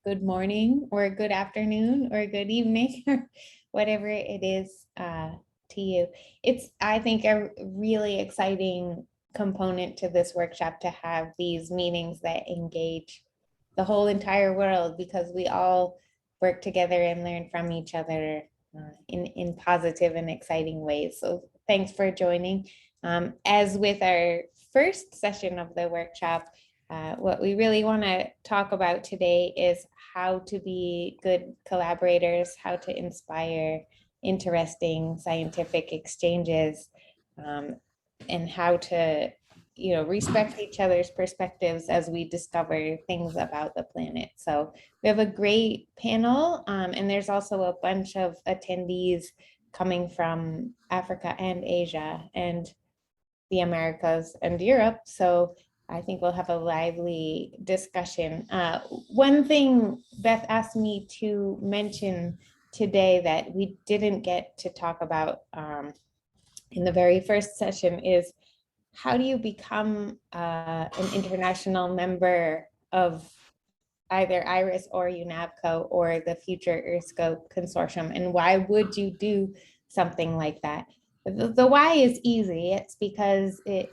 good morning or good afternoon or good evening or whatever it is to you. It's, I think, a really exciting component to this workshop to have these meetings that engage the whole entire world because we all work together and learn from each other in positive and exciting ways. So thanks for joining. As with our first session of the workshop, what we really want to talk about today is how to be good collaborators, how to inspire interesting scientific exchanges, and how to respect each other's perspectives as we discover things about the planet. So we have a great panel, and there's also a bunch of attendees coming from Africa and Asia and the Americas and Europe. So I think we'll have a lively discussion. One thing Beth asked me to mention today that we didn't get to talk about in the very first session is how do you become an international member of either IRIS or UNAVCO or the future EarthScope consortium, and why would you do something like that? The why is easy. It's because it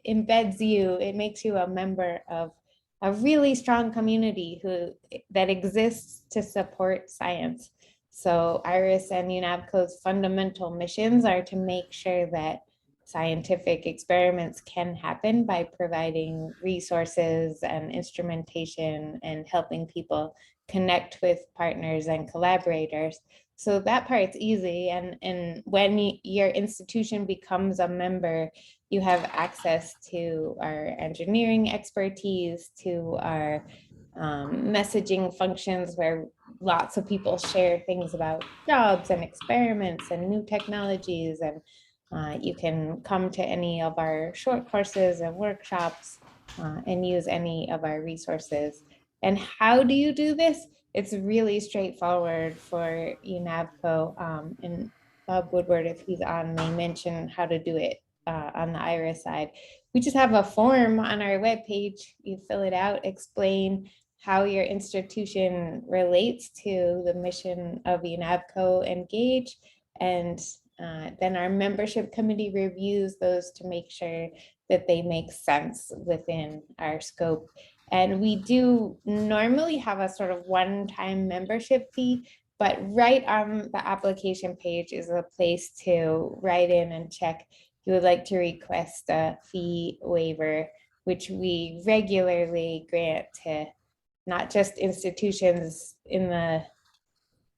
embeds you, it makes you a member of a really strong community that exists to support science. So IRIS and UNAVCO's fundamental missions are to make sure that scientific experiments can happen by providing resources and instrumentation and helping people connect with partners and collaborators. So that part's easy. And when your institution becomes a member, you have access to our engineering expertise, to our messaging functions where lots of people share things about jobs and experiments and new technologies, and you can come to any of our short courses and workshops and use any of our resources. And how do you do this? It's really straightforward for UNAVCO, and Bob Woodward, if he's on, may mention how to do it on the IRIS side. We just have a form on our webpage. You fill it out, explain how your institution relates to the mission of UNAVCO Engage, and then our membership committee reviews those to make sure that they make sense within our scope. And we do normally have a sort of one-time membership fee, but right on the application page is a place to write in and check if you would like to request a fee waiver, which we regularly grant to not just institutions in the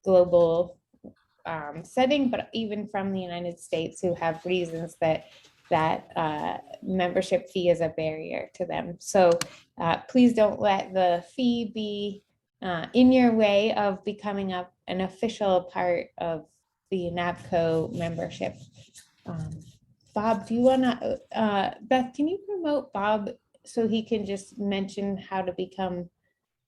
global setting, but even from the United States who have reasons that membership fee is a barrier to them. So please don't let the fee be in your way of becoming an official part of the UNAVCO membership. Bob, do you want to, Beth, can you promote Bob so he can just mention how to become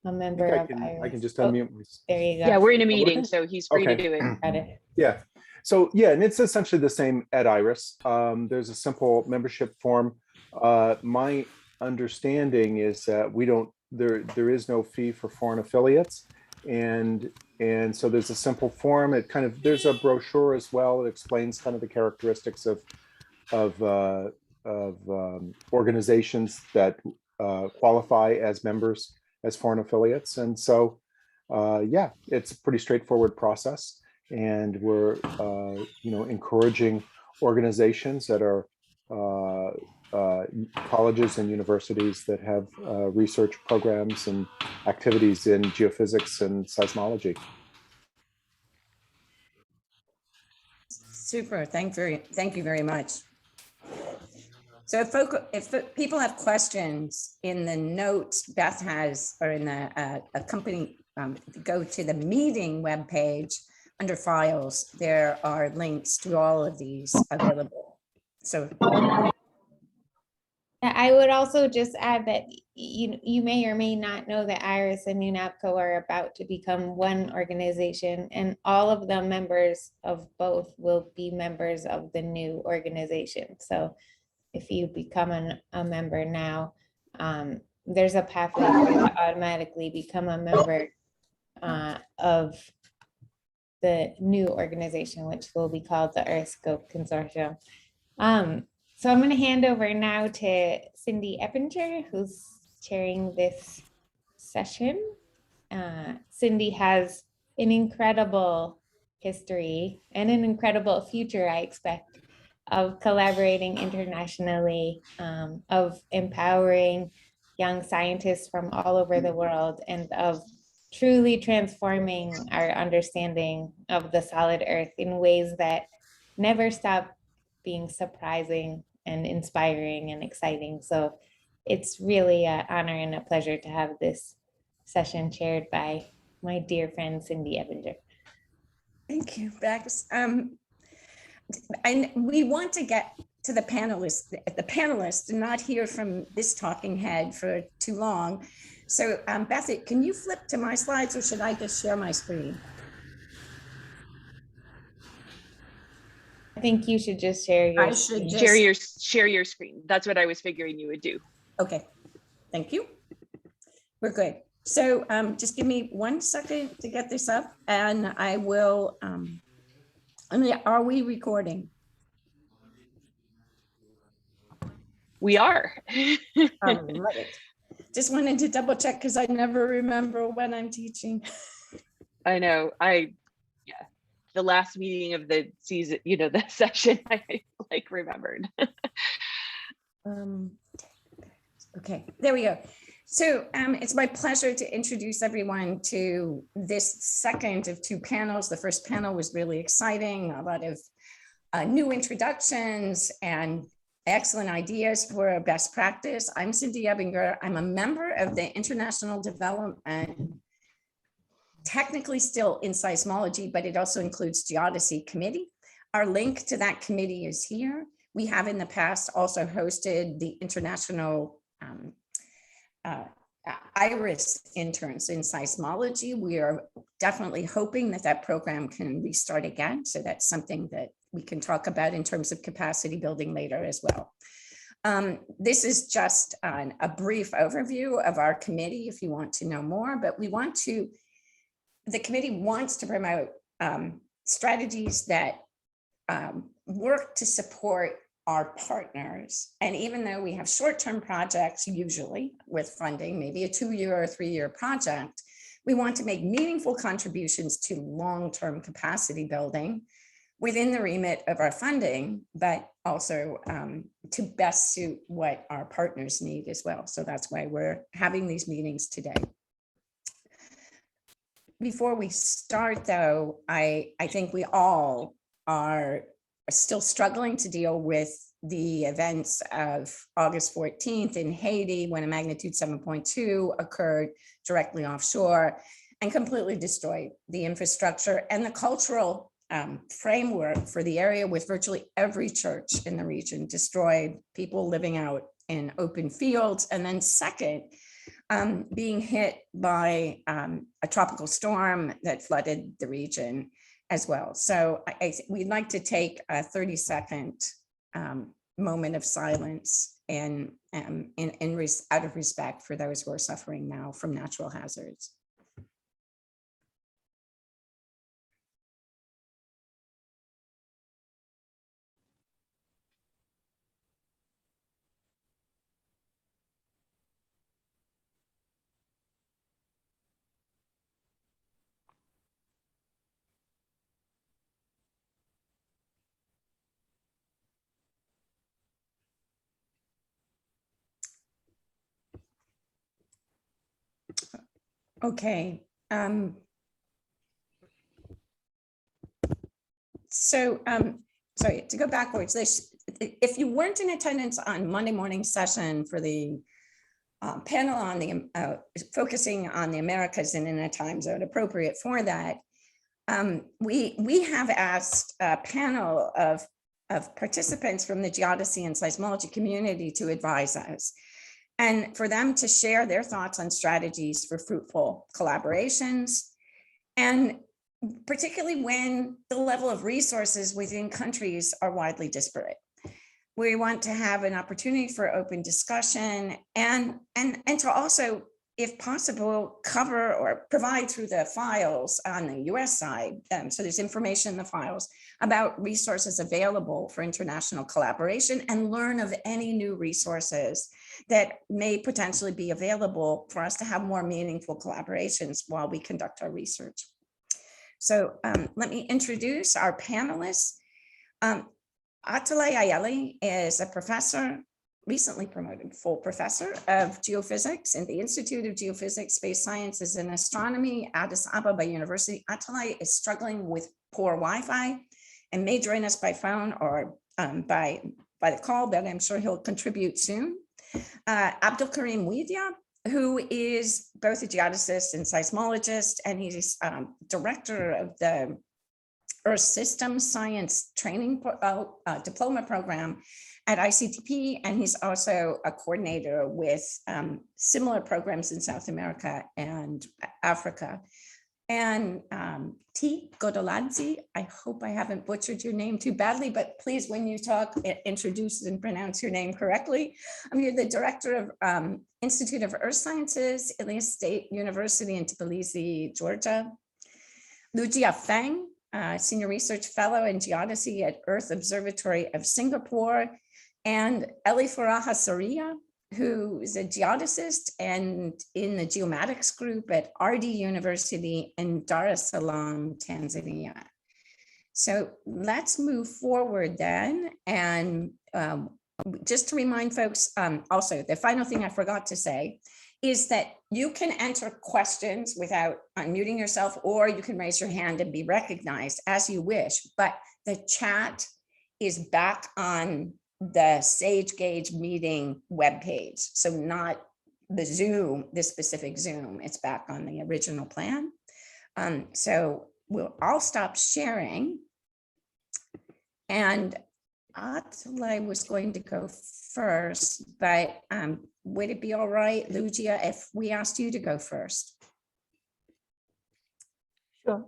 a member of IRIS? I can just unmute myself. There you go. Yeah, we're in a meeting, so he's free to do it. Got it. Yeah. So yeah, and it's essentially the same at IRIS. There's a simple membership form. My understanding is that there is no fee for foreign affiliates, and so there's a simple form. There's a brochure as well that explains kind of the characteristics of organizations that qualify as members as foreign affiliates. And so yeah, it's a pretty straightforward process, and we're encouraging organizations that are colleges and universities that have research programs and activities in geophysics and seismology. Super, thank you very much. So if people have questions in the notes Beth has, or in the accompanying, if you go to the meeting webpage under files, there are links to all of these available. So I would also just add that you may or may not know that IRIS and UNAVCO are about to become one organization, and all of the members of both will be members of the new organization. So if you become a member now, there's a pathway for you to automatically become a member of the new organization, which will be called the Earthscope Consortium. So I'm going to hand over now to Cindy Eppinger, who's chairing this session. Cindy has an incredible history and an incredible future, I expect, of collaborating internationally, of empowering young scientists from all over the world, and of truly transforming our understanding of the solid earth in ways that never stop being surprising and inspiring and exciting. So it's really an honor and a pleasure to have this session chaired by my dear friend Cindy Eppinger. Thank you, Bex. And we want to get to the panelists. The panelists do not hear from this talking head for too long. So Beth, can you flip to my slides, or should I just share my screen? I think you should just share your I should just share your screen. That's what I was figuring you would do. Okay, thank you. We're good. So just give me 1 second to get this up, and I will, are we recording? We are. Right. Just wanted to double check because I never remember when I'm teaching. I know. The last meeting of the season, the session, I remembered. Okay, there we go. So it's my pleasure to introduce everyone to this second of 2 panels. The first panel was really exciting, a lot of new introductions and excellent ideas for best practice. I'm Cindy Eppinger. I'm a member of the International Development, technically still in seismology, but it also includes Geodesy Committee. Our link to that committee is here. We have in the past also hosted the International IRIS interns in seismology. We are definitely hoping that that program can restart again. So that's something that we can talk about in terms of capacity building later as well. This is just a brief overview of our committee if you want to know more, but the committee wants to promote strategies that work to support our partners. And even though we have short-term projects, usually with funding, maybe a 2-year or 3-year project, we want to make meaningful contributions to long-term capacity building within the remit of our funding, but also to best suit what our partners need as well. So that's why we're having these meetings today. Before we start though, I think we all are still struggling to deal with the events of August 14th in Haiti, when a magnitude 7.2 occurred directly offshore and completely destroyed the infrastructure and the cultural framework for the area, with virtually every church in the region destroyed, people living out in open fields. And then second, being hit by a tropical storm that flooded the region as well. So we'd like to take a 30-second moment of silence and out of respect for those who are suffering now from natural hazards. Okay. Sorry, to go backwards, if you weren't in attendance on Monday morning session for the panel on the focusing on the Americas and in a time zone appropriate for that, we have asked a panel of participants from the geodesy and seismology community to advise us, and for them to share their thoughts on strategies for fruitful collaborations, and particularly when the level of resources within countries are widely disparate. We want to have an opportunity for open discussion and to also if possible, cover or provide through the files on the US side. So there's information in the files about resources available for international collaboration, and learn of any new resources that may potentially be available for us to have more meaningful collaborations while we conduct our research. So let me introduce our panelists. Atalay Ayeli is a professor, recently promoted full professor of geophysics in the Institute of Geophysics, Space Sciences and Astronomy, Addis Ababa University. Atalay is struggling with poor Wi-Fi and may join us by phone or by the call, but I'm sure he'll contribute soon. Abdulkarim Widya, who is both a geodesist and seismologist, and he's director of the Earth Systems Science Training Diploma Program at ICTP, and he's also a coordinator with similar programs in South America and Africa. And T. Godoladze, I hope I haven't butchered your name too badly, but please, when you talk, introduce and pronounce your name correctly. You're the director of Institute of Earth Sciences, Ilia State University in Tbilisi, Georgia. Lujia Feng, Senior Research Fellow in Geodesy at Earth Observatory of Singapore, and Eli Faraha Soria, who is a geodesist and in the geomatics group at RD University in Dar es Salaam, Tanzania. So let's move forward then. And just to remind folks, also, the final thing I forgot to say is that you can enter questions without unmuting yourself, or you can raise your hand and be recognized as you wish, but the chat is back on the SageGauge meeting webpage. So not the Zoom, this specific Zoom, it's back on the original plan. So I'll stop sharing. And Atalay was going to go first, but would it be all right, Lujia, if we asked you to go first? Sure.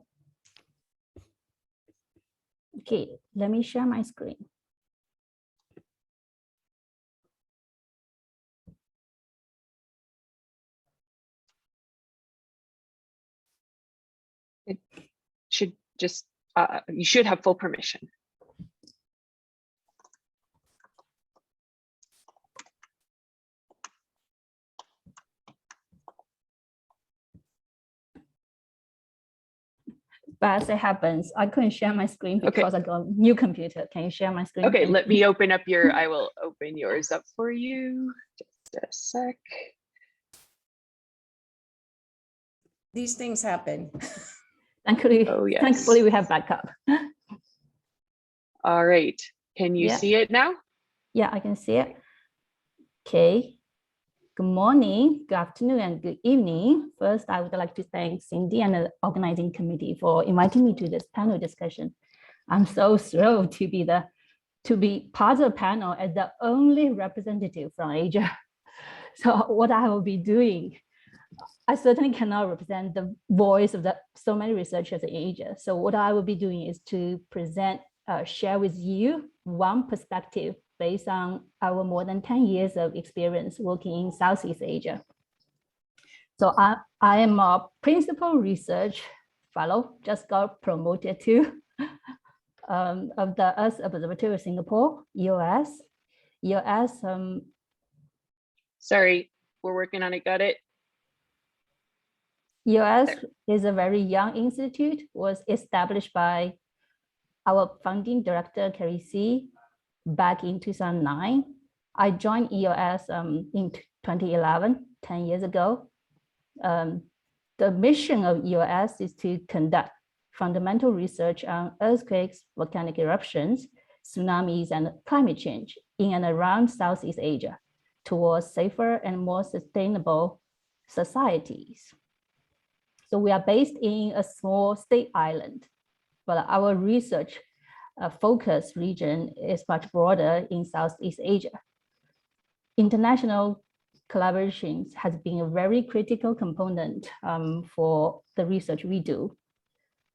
Okay, let me share my screen. It should just, you should have full permission. But as it happens, I couldn't share my screen because I got a new computer. Can you share my screen? Okay, let me open up your, I will open yours up for you. Just a sec. These things happen. Thankfully, Oh, yes. Thankfully we have backup. All right, can you see it now? Yeah, I can see it. Okay. Good morning, good afternoon, and good evening. First, I would like to thank Cindy and the organizing committee for inviting me to this panel discussion. I'm so thrilled to be part of the panel as the only representative from Asia. So what I will be doing, I certainly cannot represent the voice of so many researchers in Asia. So what I will be doing is to present, share with you one perspective based on our more than 10 years of experience working in Southeast Asia. So I am a principal research fellow, just got promoted to, of the Earth Observatory of Singapore, EOS. Sorry, we're working on it, got it? EOS is a very young institute, was established by our founding director, Carrie C, back in 2009. I joined EOS in 2011, 10 years ago. The mission of EOS is to conduct fundamental research on earthquakes, volcanic eruptions, tsunamis, and climate change in and around Southeast Asia towards safer and more sustainable societies. So we are based in a small state island, but our research focus region is much broader in Southeast Asia. International collaborations has been a very critical component for the research we do.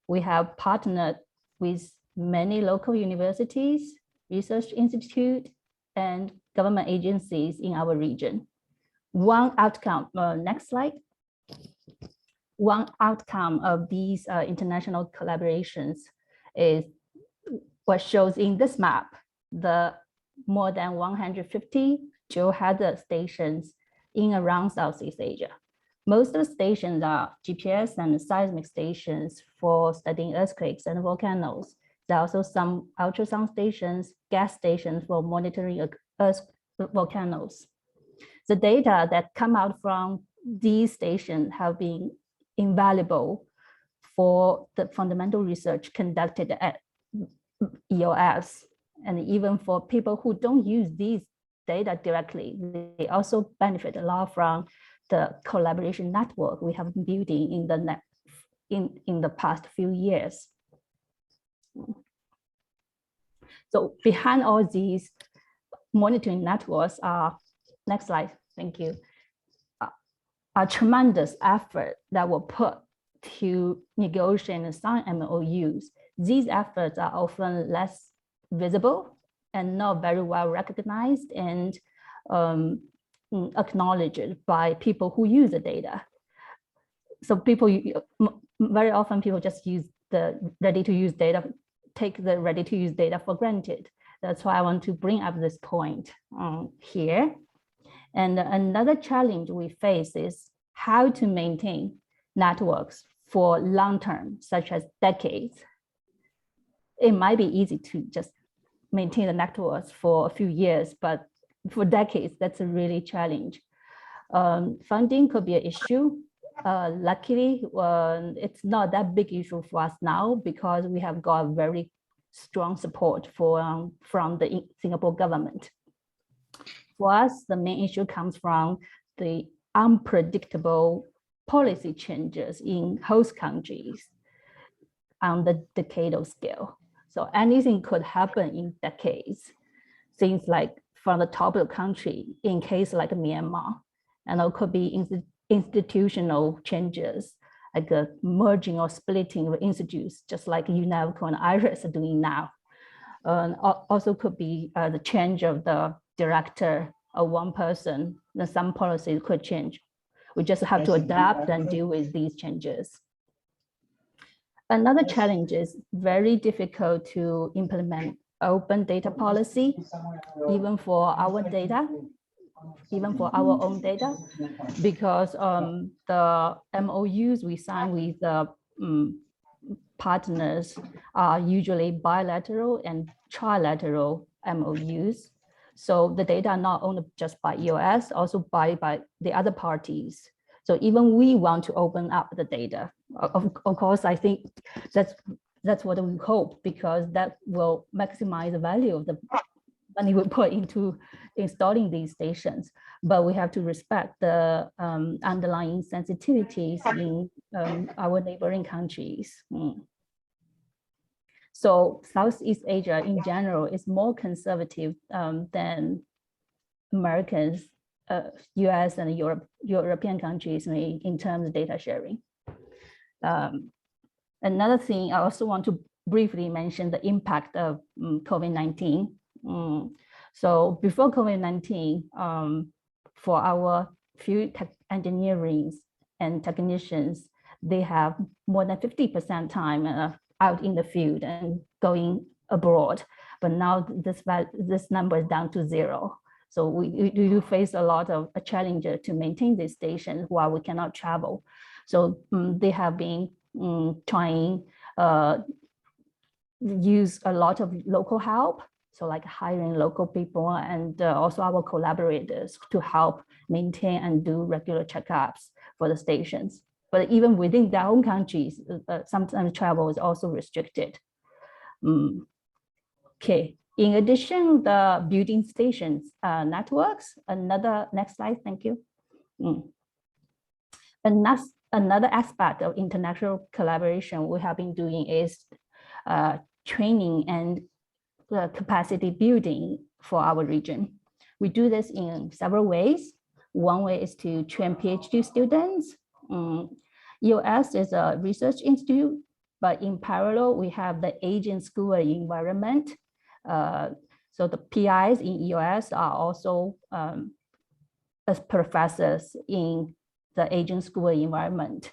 We have partnered with many local universities, research institutes, and government agencies in our region. One outcome, next slide, one outcome of these international collaborations is what shows in this map, the more than 150 geohazard stations in around Southeast Asia. Most of the stations are GPS and seismic stations for studying earthquakes and volcanoes. There are also some ultrasound stations, gas stations for monitoring volcanoes. The data that come out from these stations have been invaluable for the fundamental research conducted at EOS. And even for people who don't use these data directly, they also benefit a lot from the collaboration network we have been building in the past few years. So behind all these monitoring networks are, next slide, thank you, a tremendous effort that were put to negotiate and sign MOUs. These efforts are often less visible and not very well recognized and acknowledged by people who use the data. So very often people just use the ready-to-use data, take the ready-to-use data for granted. That's why I want to bring up this point here. And another challenge we face is how to maintain networks for long term, such as decades. It might be easy to just maintain the networks for a few years, but for decades, that's a really challenge. Funding could be an issue. Luckily, it's not that big issue for us now because we have got very strong support from the Singapore government. For us, the main issue comes from the unpredictable policy changes in host countries on the decadal scale. So anything could happen in decades, things like from the top of the country in case like Myanmar, and it could be institutional changes like a merging or splitting of institutes, just like UNESCO and IRIS are doing now. Also could be the change of the director of one person, then some policies could change. We just have to adapt and deal with these changes. Another challenge is very difficult to implement open data policy, even for our data, even for our own data, because the MOUs we sign with the partners are usually bilateral and trilateral MOUs. So the data are not owned just by EOS, also by the other parties. So even we want to open up the data. Of course, I think that's what we hope, because that will maximize the value of the money we put into installing these stations. But we have to respect the underlying sensitivities in our neighboring countries. So Southeast Asia in general is more conservative than Americans, US and European countries in terms of data sharing. Another thing I also want to briefly mention the impact of COVID-19. So before COVID-19, for our field engineering and technicians, they have more than 50% time out in the field and going abroad. But now this number is down to 0. So we do face a lot of a challenge to maintain these stations while we cannot travel. So they have been trying use a lot of local help. So like hiring local people and also our collaborators to help maintain and do regular checkups for the stations. But even within their own countries, sometimes travel is also restricted. Okay. In addition, the building stations networks, next slide, thank you. Another aspect of international collaboration we have been doing is training and capacity building for our region. We do this in several ways. One way is to train PhD students. EOS is a research institute, but in parallel, we have the Asian School of Environment. So the PIs in EOS are also as professors in the Asian School of Environment.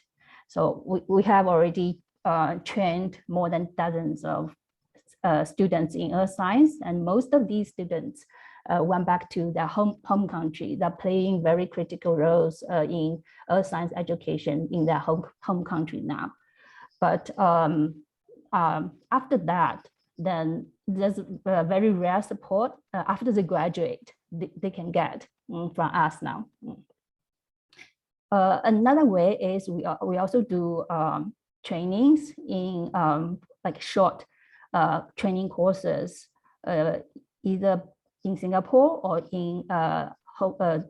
So we have already trained more than dozens of students in earth science, and most of these students went back to their home country. They're playing very critical roles in earth science education in their home country now. But after that, then there's a very rare support after they graduate, they can get from us now. Another way is we also do trainings in like short training courses, either in Singapore or in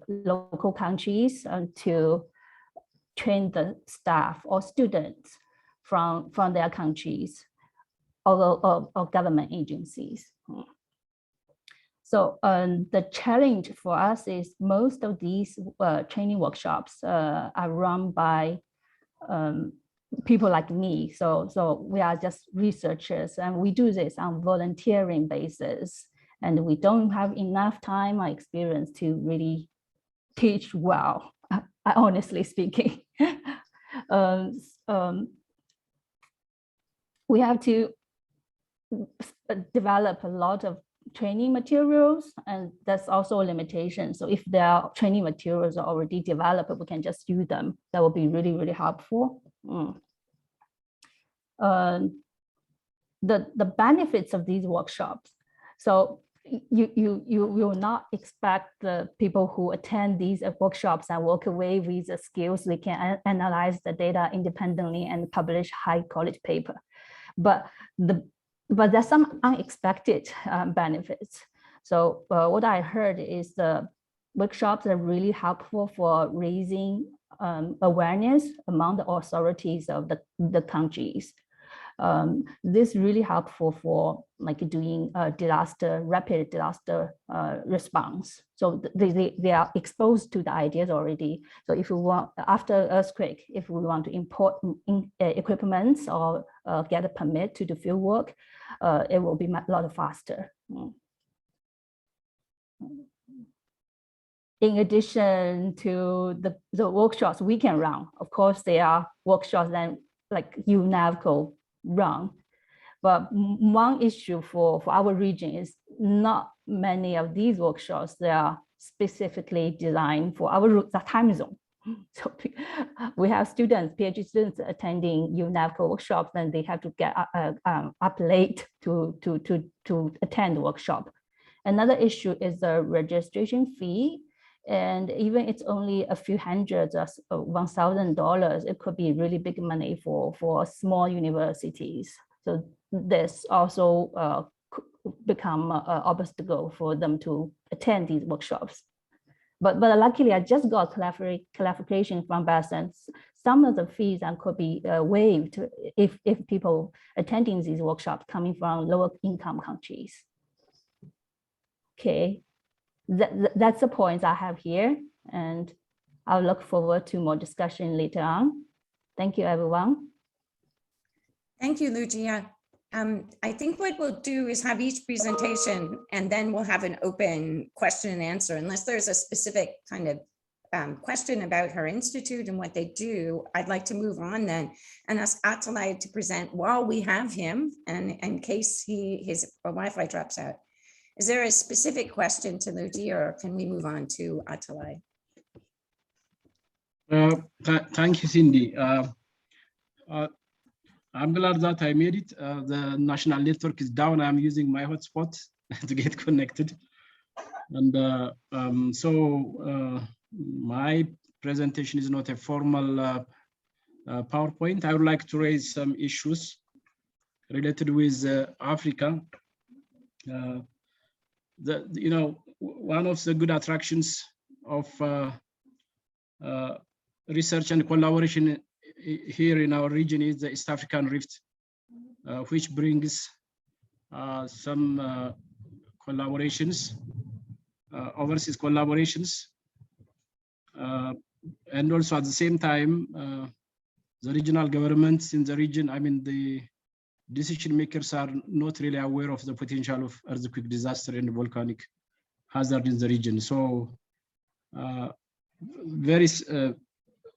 local countries to train the staff or students from their countries or government agencies. So the challenge for us is most of these training workshops are run by people like me. So we are just researchers, and we do this on volunteering basis. And we don't have enough time or experience to really teach well, honestly speaking. We have to develop a lot of training materials, and that's also a limitation. So if there are training materials are already developed, we can just use them. That will be really, really helpful. The benefits of these workshops. So you will not expect the people who attend these workshops and walk away with the skills they can analyze the data independently and publish high quality paper. But there's some unexpected benefits. So what I heard is the workshops are really helpful for raising awareness among the authorities of the countries. This is really helpful for like doing rapid disaster response. So they are exposed to the ideas already. So if we want, after earthquake, if we want to import equipment or get a permit to do field work, it will be a lot faster. In addition to the workshops we can run, of course, there are workshops that like UNAVCO run. But one issue for our region is not many of these workshops, they are specifically designed for our time zone. So we have students, PhD students attending UNAVCO workshops, and they have to get up late to attend the workshop. Another issue is the registration fee. And even it's only a few hundreds of $1,000, it could be really big money for small universities. So this also become an obstacle for them to attend these workshops. But luckily, I just got clarification from BASN. Some of the fees could be waived if people attending these workshops coming from lower income countries. Okay. That's the points I have here, and I'll look forward to more discussion later on. Thank you, everyone. Thank you, Lucia. I think what we'll do is have each presentation, and then we'll have an open question and answer. Unless there's a specific kind of question about her institute and what they do, I'd like to move on then and ask Atalay to present while we have him, and in case his Wi-Fi drops out. Is there a specific question to Lucia, or can we move on to Atalay? Thank you, Cindy. I'm glad that I made it. The national network is down. I'm using my hotspot to get connected. And my presentation is not a formal PowerPoint. I would like to raise some issues related with Africa. One of the good attractions of research and collaboration here in our region is the East African Rift, which brings some collaborations, overseas collaborations, and also at the same time, the regional governments in the region, I mean, the decision makers are not really aware of the potential of earthquake disaster and volcanic hazard in the region. So very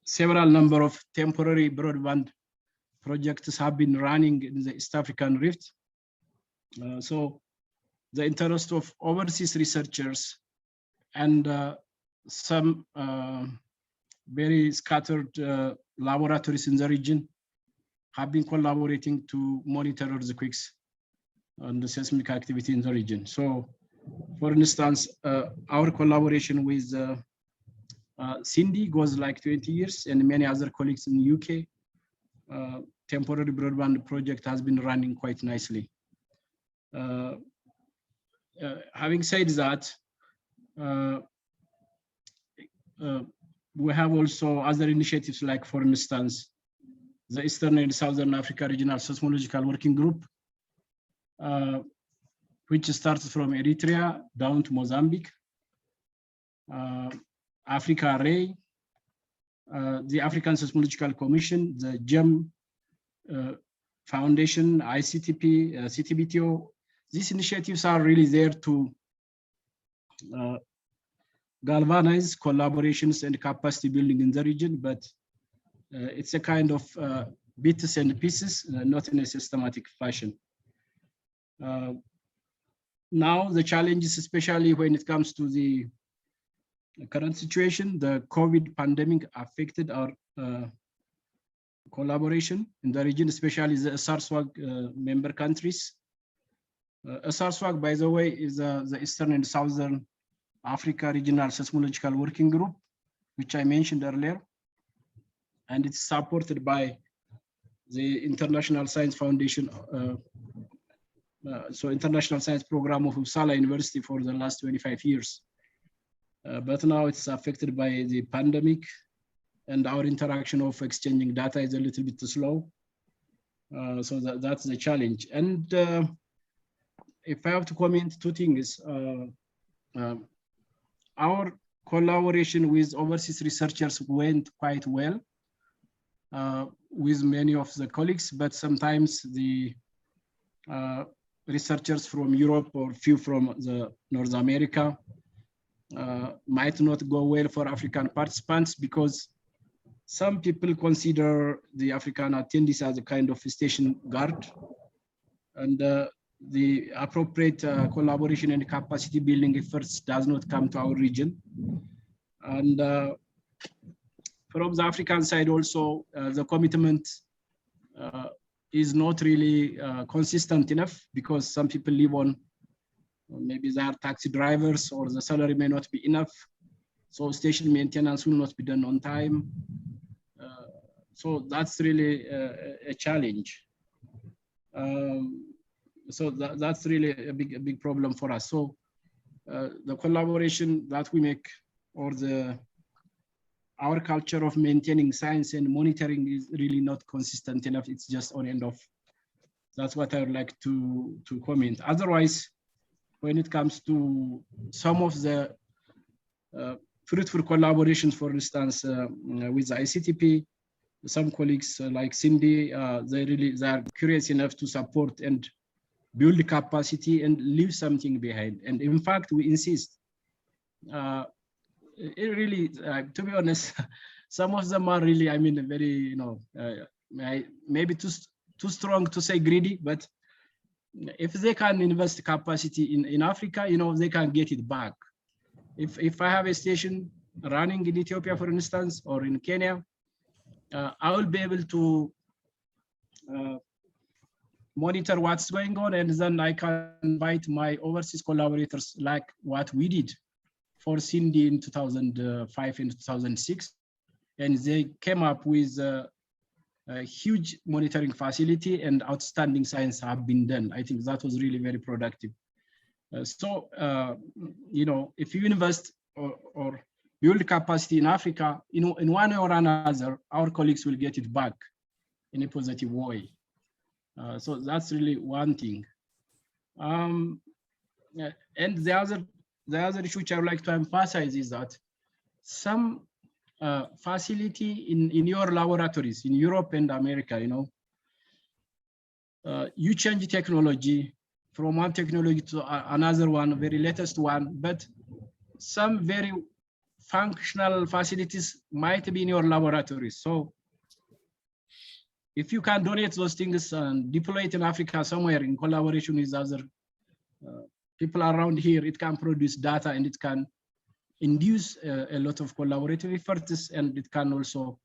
several number of temporary broadband projects have been running in the East African Rift. So the interest of overseas researchers and some very scattered laboratories in the region have been collaborating to monitor earthquakes and the seismic activity in the region. So, for instance, our collaboration with Cindy goes like 20 years, and many other colleagues in the UK. Temporary broadband project has been running quite nicely. Having said that, we have also other initiatives, like, for instance, the Eastern and Southern Africa Regional Seismological Working Group, which starts from Eritrea down to Mozambique, Africa Array, the African Seismological Commission, the GEM Foundation, ICTP, CTBTO. These initiatives are really there to galvanize collaborations and capacity building in the region, but it's a kind of bits and pieces, not in a systematic fashion. Now the challenges, especially when it comes to the current situation, the COVID pandemic affected our collaboration in the region, especially the SARSWAG member countries. SARSWAG, by the way, is the Eastern and Southern Africa Regional Seismological Working Group, which I mentioned earlier, and it's supported by the International Science Foundation, so International Science Program of Uppsala University for the last 25 years. But now it's affected by the pandemic, and our interaction of exchanging data is a little bit slow. So that's the challenge. And if I have to comment two things, our collaboration with overseas researchers went quite well with many of the colleagues, but sometimes the researchers from Europe or few from the North America might not go well for African participants, because some people consider the African attendees as a kind of station guard, and the appropriate collaboration and capacity building efforts does not come to our region. And from the African side also, the commitment is not really consistent enough, because some people live on, maybe they are taxi drivers, or the salary may not be enough. So station maintenance will not be done on time. So that's really a challenge. So that's really a big problem for us. So the collaboration that we make, or our culture of maintaining science and monitoring, is really not consistent enough. It's just on and off. That's what I would like to comment. Otherwise, when it comes to some of the fruitful collaborations, for instance, with the ICTP, some colleagues like Cindy, they are curious enough to support and build capacity and leave something behind. And in fact, we insist. It really, to be honest, some of them are really, I mean, very, maybe too strong to say greedy, but if they can invest capacity in Africa, they can get it back. If I have a station running in Ethiopia, for instance, or in Kenya, I will be able to monitor what's going on, and then I can invite my overseas collaborators, like what we did for Cindy in 2005 and 2006. And they came up with a huge monitoring facility, and outstanding science have been done. I think that was really very productive. So, if you invest or build capacity in Africa, in one way or another, our colleagues will get it back in a positive way. So that's really one thing. And the other issue which I would like to emphasize is that some facility in your laboratories in Europe and America, you change technology from one technology to another one, very latest one, but some very functional facilities might be in your laboratories. So if you can donate those things and deploy it in Africa somewhere in collaboration with other people around here, it can produce data and it can induce a lot of collaborative efforts, and it can also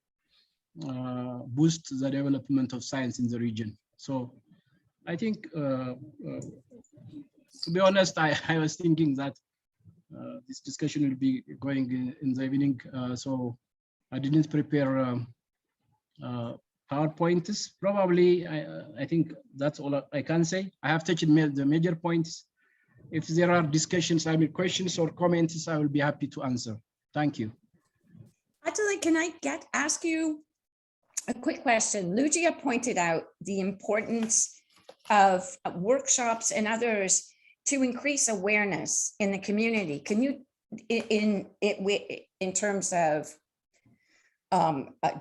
boost the development of science in the region. So I think, to be honest, I was thinking that this discussion will be going in the evening, so I didn't prepare PowerPoints. Probably, I think that's all I can say. I have touched the major points. If there are discussions, questions or comments, I will be happy to answer. Thank you. Atali, can I ask you a quick question? Lucia pointed out the importance of workshops and others to increase awareness in the community. Can you, in terms of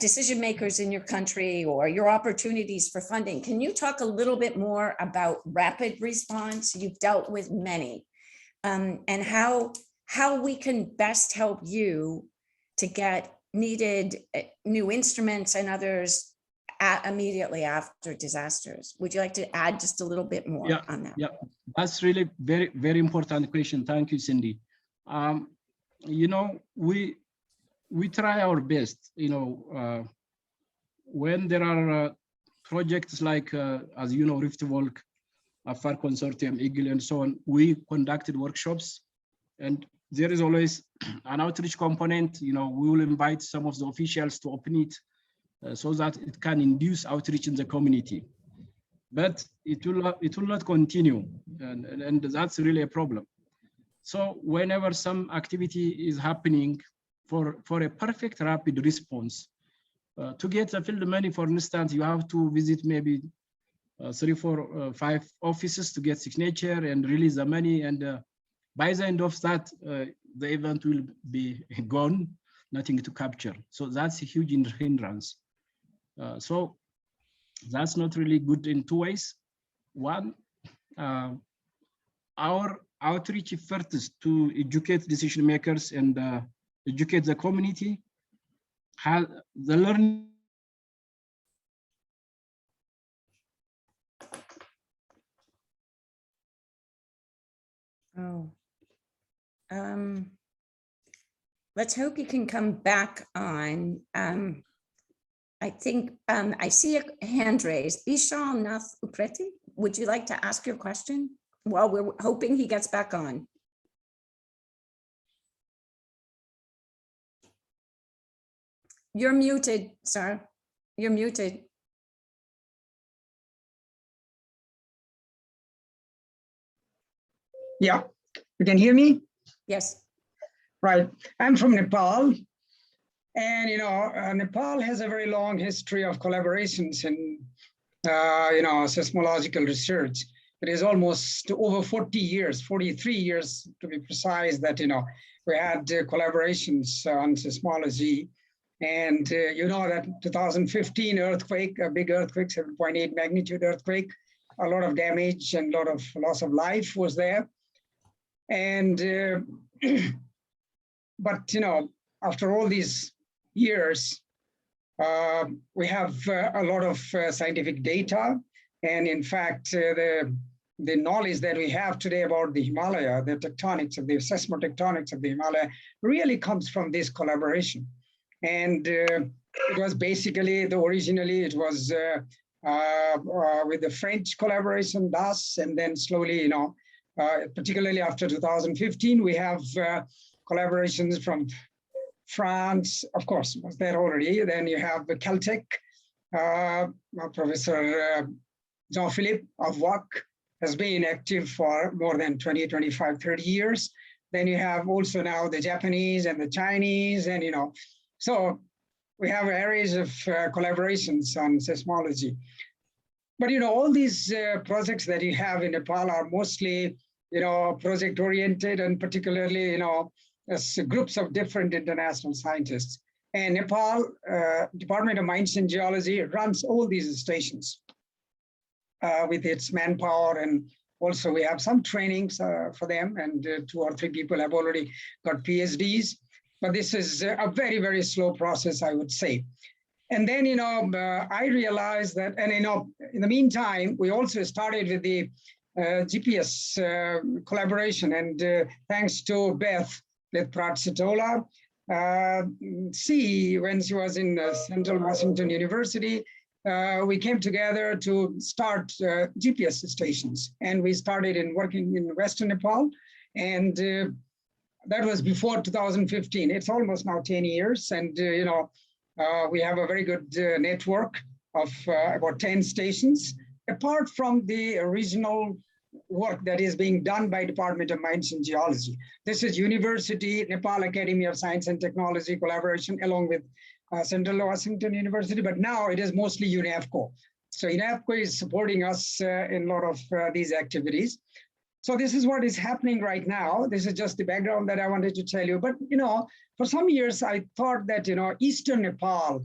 decision makers in your country or your opportunities for funding, can you talk a little bit more about rapid response? You've dealt with many, and how we can best help you to get needed new instruments and others immediately after disasters. Would you like to add just a little bit more on that? Yeah, that's really very, very important question. Thank you, Cindy. You know, we try our best, you know, when there are projects like, as you know, Rift Walk, Afar Consortium, Eagle, and so on, we conducted workshops, and there is always an outreach component. You know, we will invite some of the officials to open it so that it can induce outreach in the community. But it will not continue, and that's really a problem. So whenever some activity is happening, for a perfect rapid response, to get the field money, for instance, you have to visit maybe 3, 4, 5 offices to get signature and release the money. And by the end of that, the event will be gone, nothing to capture. So that's a huge hindrance. So that's not really good in 2 ways. One, our outreach efforts to educate decision makers and educate the community, have the learning. Let's hope you can come back on. I think I see a hand raised. Bishal Nath Upreti, would you like to ask your question? Well, we're hoping he gets back on. You're muted, sir. You're muted. Yeah, you can hear me? Yes. Right. I'm from Nepal. And, you know, Nepal has a very long history of collaborations in, you know, seismological research. It is almost over 40 years, 43 years to be precise, that, you know, we had collaborations on seismology. And you know that 2015 earthquake, a big earthquake, 7.8 magnitude earthquake, a lot of damage and a lot of loss of life was there. And, but, you know, after all these years, we have a lot of scientific data. And in fact, the knowledge that we have today about the Himalaya, the tectonics of the seismotectonics of the Himalaya really comes from this collaboration. And it was basically, originally it was with the French collaboration, DAS, and then slowly, you know, particularly after 2015, we have collaborations from France, of course, was there already. Then you have the Caltech, Professor Jean-Philippe of WAC has been active for more than 20, 25, 30 years. Then you have also now the Japanese and the Chinese, and, you know, so we have areas of collaborations on seismology. But, you know, all these projects that you have in Nepal are mostly, you know, project oriented, and particularly, you know, as groups of different international scientists. And Nepal, Department of Mines and Geology runs all these stations with its manpower, and also we have some trainings for them, and 2 or 3 people have already got PhDs. but this is a very, very slow process, I would say. And then, I realized that, and, in the meantime, we also started with the GPS collaboration. And thanks to Beth Pratt-Sitola, when she was in Central Washington University, we came together to start GPS stations. And we started working in Western Nepal. And that was before 2015. It's almost now 10 years. And, we have a very good network of about 10 stations, apart from the original work that is being done by Department of Mines and Geology. This is University, Nepal Academy of Science and Technology collaboration along with Central Washington University, but now it is mostly UNEFCO. So UNEFCO is supporting us in a lot of these activities. So this is what is happening right now. This is just the background that I wanted to tell you. But, for some years, I thought that, Eastern Nepal,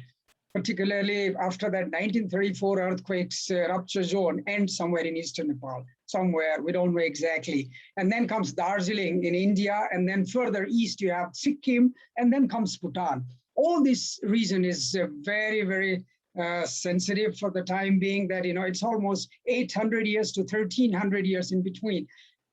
particularly after that 1934 earthquakes rupture zone, ends somewhere in Eastern Nepal, somewhere, we don't know exactly. And then comes Darjeeling in India, and then further east, you have Sikkim, and then comes Bhutan. All this region is very, very sensitive for the time being that, it's almost 800 years to 1300 years in between.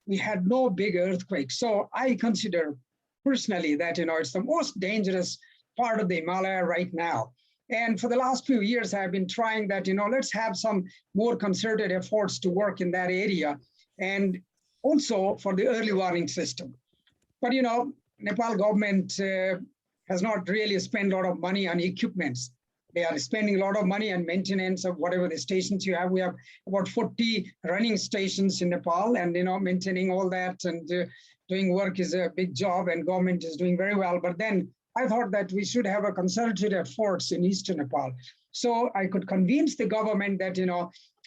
We had no big earthquakes. So I consider personally that, it's the most dangerous part of the Himalaya right now. And for the last few years, I've been trying that, let's have some more concerted efforts to work in that area. And also for the early warning system. But, Nepal government has not really spent a lot of money on equipments. They are spending a lot of money on maintenance of whatever the stations you have. We have about 40 running stations in Nepal, and maintaining all that and doing work is a big job, and government is doing very well. But then I thought that we should have a concerted efforts in Eastern Nepal. So I could convince the government that,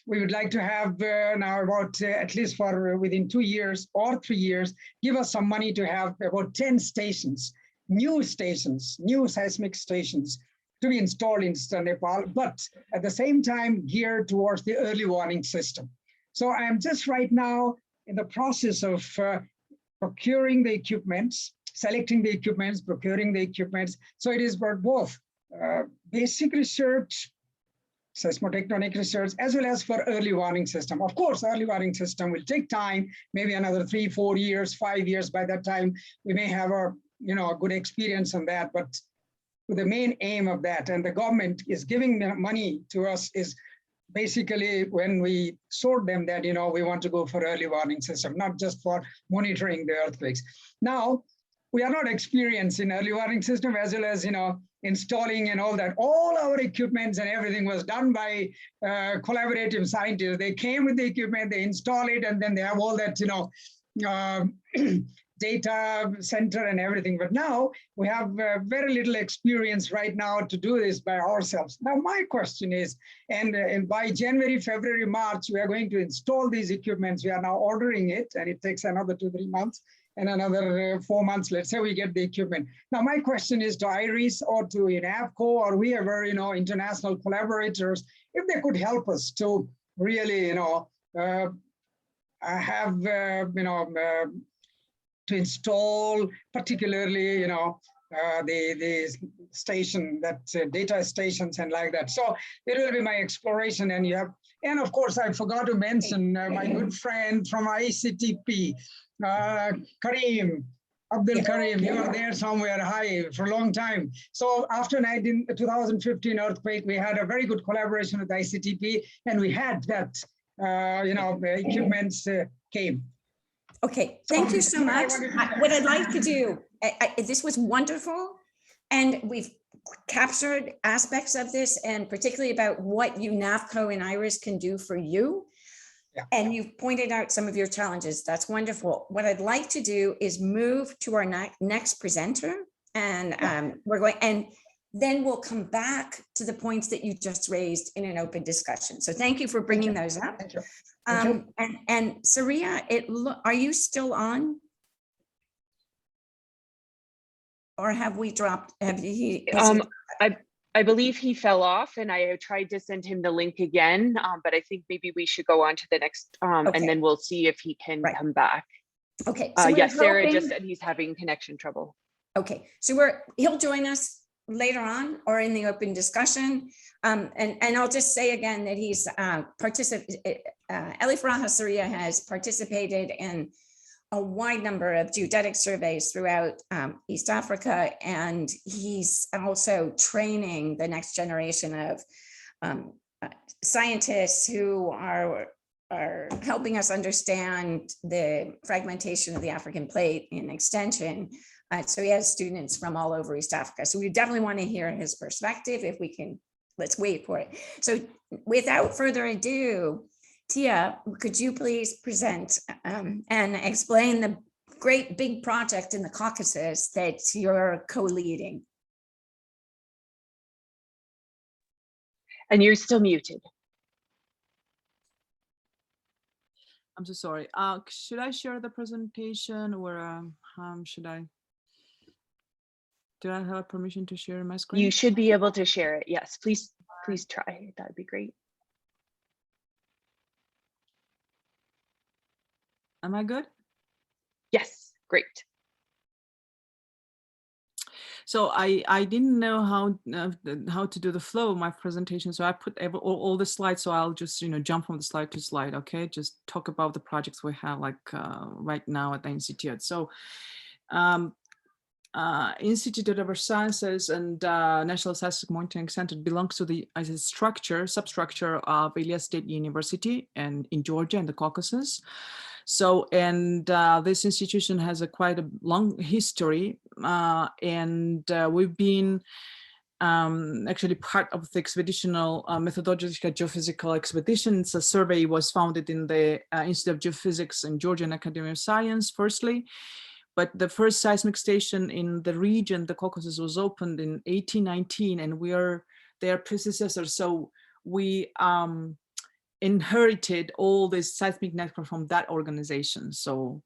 we would like to have now about at least for within 2 years or 3 years, give us some money to have about 10 stations, new seismic stations to be installed in Eastern Nepal, but at the same time geared towards the early warning system. So I am just right now in the process of procuring the equipments, selecting the equipments, procuring the equipments. So it is for both basic research, seismotectonic research, as well as for early warning system. Of course, early warning system will take time, maybe another 3, 4 years, 5 years. By that time, we may have a good experience on that. But the main aim of that, and the government is giving money to us, is basically when we sort them that, we want to go for early warning system, not just for monitoring the earthquakes. Now, we are not experienced in early warning system as well as, installing and all that. All our equipments and everything was done by collaborative scientists. They came with the equipment, they install it, and then they have all that, data center and everything. But now we have very little experience right now to do this by ourselves. Now, my question is, and by January, February, March, we are going to install these equipments. We are now ordering it, and it takes another 2-3 months and another 4 months. Let's say we get the equipment. Now, my question is to IRIS or to UNEFCO or whoever, international collaborators, if they could help us to really, have, to install particularly, the station, that data stations and like that. So it will be my exploration. And of course, I forgot to mention my good friend from ICTP, Karim, Abdul Karim, you were there somewhere high for a long time. So after 2015 earthquake, we had a very good collaboration with ICTP, and we had that, equipments came. Okay, thank you so much. What I'd like to do, this was wonderful, and we've captured aspects of this, and particularly about what UNEFCO and IRIS can do for you. Yeah. And you've pointed out some of your challenges. That's wonderful. What I'd like to do is move to our next presenter, and then we'll come back to the points that you just raised in an open discussion. So thank you for bringing those up. Thank you. And Saria, are you still on? Or have we dropped? I believe he fell off, and I tried to send him the link again, but I think maybe we should go on to the next, Okay. and then we'll see if he can come back. Okay. Yes, Sarah just said he's having connection trouble. Okay, so he'll join us later on or in the open discussion. And I'll just say again that he's Eli Faraha Saria has participated in a wide number of geodetic surveys throughout East Africa, and he's also training the next generation of scientists who are helping us understand the fragmentation of the African plate in extension. So he has students from all over East Africa. So we definitely want to hear his perspective. If we can, let's wait for it. So without further ado, Tia, could you please present and explain the great big project in the Caucasus that you're co-leading? And you're still muted. I'm so sorry. Should I share the presentation or should I? Do I have permission to share my screen? You should be able to share it. Yes, please try. That would be great. Am I good? Yes, great. So I didn't know how to do the flow of my presentation, so I put all the slides. So I'll just jump from the slide to slide. Okay, just talk about the projects we have right now at the institute. So Institute of River Sciences and National Statistics Monitoring Center belongs to the substructure of Ilyas State University and in Georgia and the Caucasus. So, and this institution has quite a long history, and we've been actually part of the expeditional methodological geophysical expeditions. A survey was founded in the Institute of Geophysics and Georgian Academy of Science, firstly. But the first seismic station in the region, the Caucasus, was opened in 1819, and we are their predecessors. So we inherited all this seismic network from that organization. So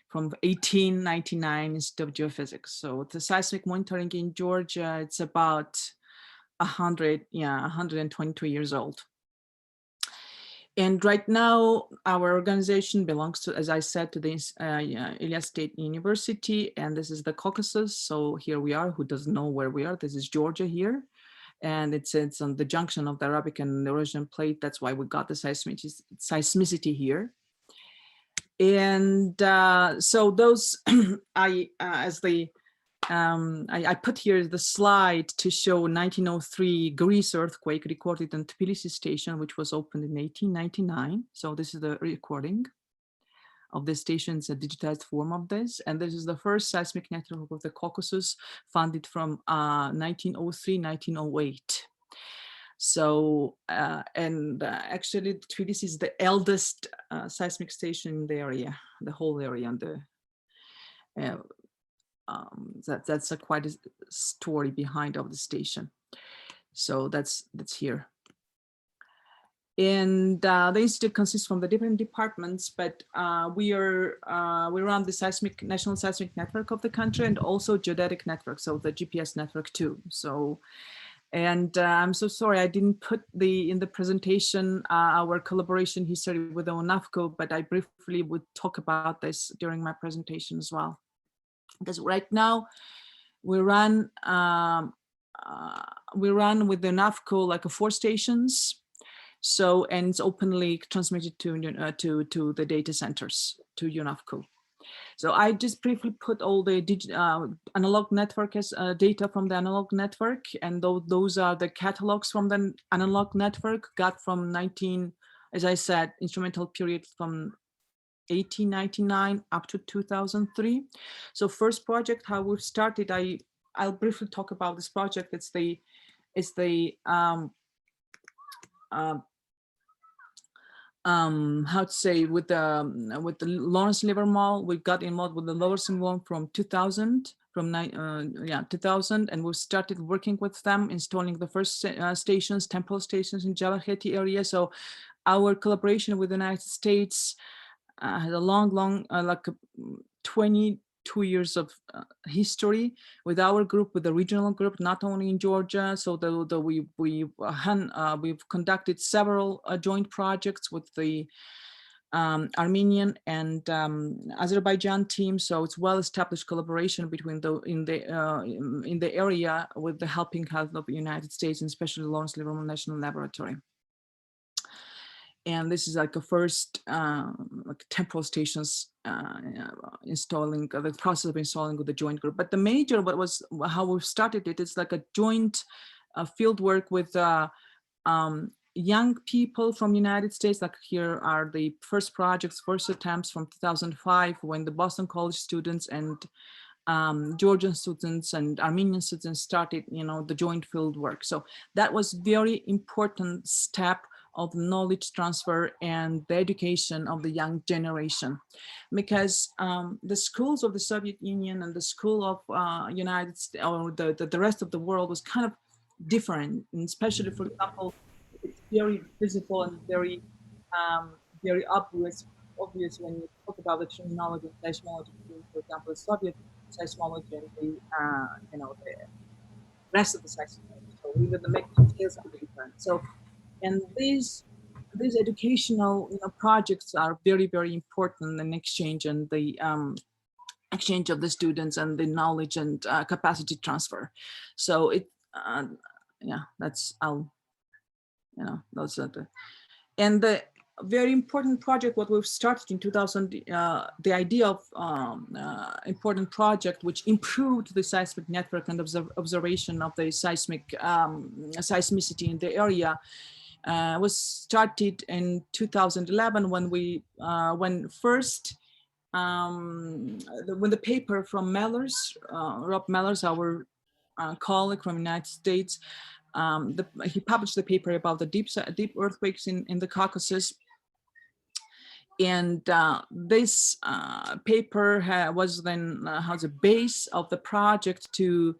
from 1899 Institute of Geophysics. So the seismic monitoring in Georgia, it's about 122 years old. And right now, our organization belongs to, as I said, to the Ilyas State University, and this is the Caucasus. So here we are. Who doesn't know where we are? This is Georgia here, and it's on the junction of the Arabic and the Eurasian plate. That's why we got the seismicity here. And so those, I put here the slide to show 1903 Greece earthquake recorded on Tbilisi station, which was opened in 1899. So this is the recording of the station. It's a digitized form of this. And this is the first seismic network of the Caucasus, funded from 1903, 1908. So, actually Tbilisi is the eldest seismic station in the area, the whole area. And that's quite a story behind of the station. So that's here. And the institute consists from the different departments, but we run the national seismic network of the country, and also geodetic network, so the GPS network too. So, and I'm so sorry I didn't put in the presentation our collaboration history with the UNAFCO, but I briefly would talk about this during my presentation as well. Because right now we run with the UNAFCO like 4 stations. So, and it's openly transmitted to the data centers, to UNAFCO. So I just briefly put all the analog network as data from the analog network, and those are the catalogs from the analog network, got from as I said, instrumental period from 1899 up to 2003. So first project, how we started, I'll briefly talk about this project. It's the how to say, with the Lawrence Livermore, we got involved with the Lawrence Livermore from 2000, and we started working with them, installing the first stations, temporal stations in Jalalkheti area. So our collaboration with the United States has a long, like 22 years of history with our group, with the regional group, not only in Georgia. So we've conducted several joint projects with the Armenian and Azerbaijan team. So it's well-established collaboration between in the area with the helping hand of the United States, and especially Lawrence Livermore National Laboratory. And this is like a first like temporal stations installing, the process of installing with the joint group. But the major, what was how we started it, it's like a joint field work with young people from United States. Like here are the first projects, first attempts from 2005, when the Boston College students and Georgian students and Armenian students started, the joint field work. So that was very important step of knowledge transfer and the education of the young generation, because the schools of the Soviet Union and the school of United States, or the rest of the world, was kind of different, and especially, for example, it's very visible and very very obvious when you talk about the terminology and seismology, for example, the Soviet seismology and the the rest of the seismology. So even the details are different. So, and these educational projects are very, very important in exchange, and the exchange of the students and the knowledge and capacity transfer. So it yeah, that's those are and the very important project what we've started in 2000, the idea of important project which improved the seismic network and observation of the seismicity in the area was started in 2011 when we when the paper from Mellers, Rob Mellers, our colleague from the United States, he published the paper about the deep earthquakes in the Caucasus. And this paper was then has a base of the project to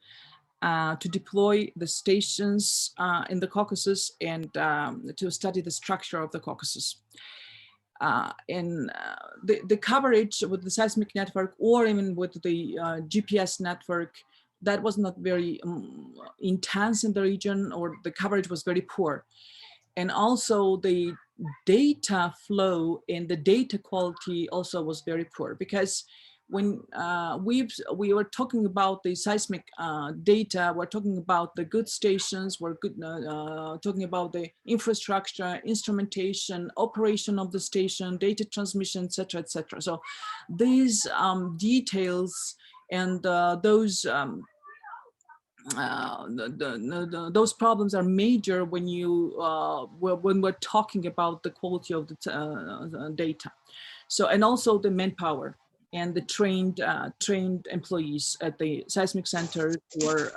deploy the stations in the Caucasus and to study the structure of the Caucasus. The coverage with the seismic network, or even with the GPS network, that was not very intense in the region, or the coverage was very poor. And also the data flow and the data quality also was very poor, because when we were talking about the seismic data, we're talking about the good stations, we're talking about the infrastructure, instrumentation, operation of the station, data transmission, etc., etc. So these details and those problems are major when you when we're talking about the quality of the data. So, and also the manpower and the trained employees at the seismic center or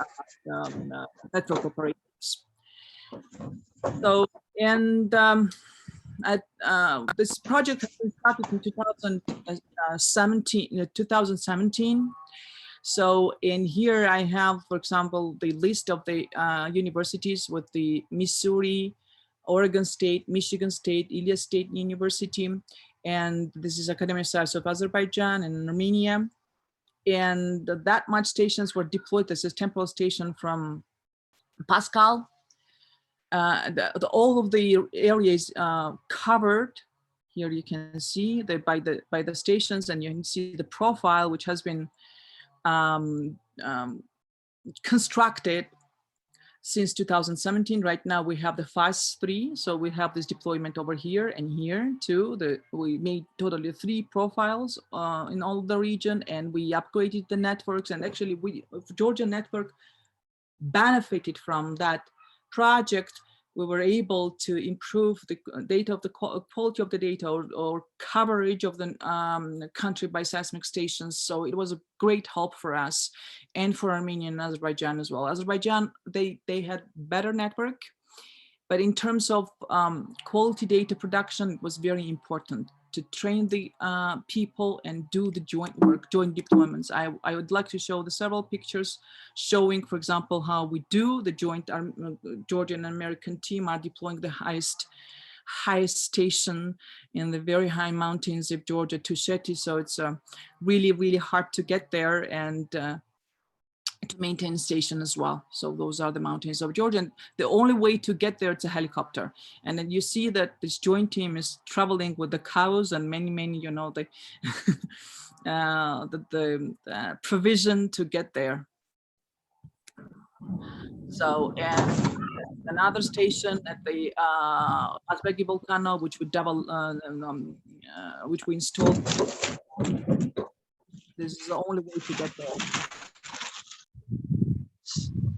network operators. So, and this project has been started in 2017. So in here I have, for example, the list of the universities with the Missouri, Oregon State, Michigan State, Ilia State University, and this is Academic Stars of Azerbaijan and Armenia. And that much stations were deployed as a temporal station from Pascal. All of the areas covered. Here you can see by the stations, and you can see the profile which has been constructed since 2017. Right now we have the phase 3, so we have this deployment over here and here too. We made totally 3 profiles in all of the region, and we upgraded the networks, and actually Georgia network benefited from that project. We were able to improve the data of the quality of the data or coverage of the country by seismic stations. So it was a great help for us and for Armenia and Azerbaijan as well. Azerbaijan, they had better network, but in terms of quality data production, it was very important to train the people and do the joint work, joint deployments. I would like to show the several pictures showing, for example, how we do the joint Georgian and American team are deploying the highest station in the very high mountains of Georgia, Tusheti. So it's really, really hard to get there. And to maintain station as well. So those are the mountains of Georgia. And the only way to get there, it's a helicopter. And then you see that this joint team is traveling with the cows and many, you know, the, the provision to get there. So, and another station at the Azbegi volcano, which we which we installed. This is the only way to get there.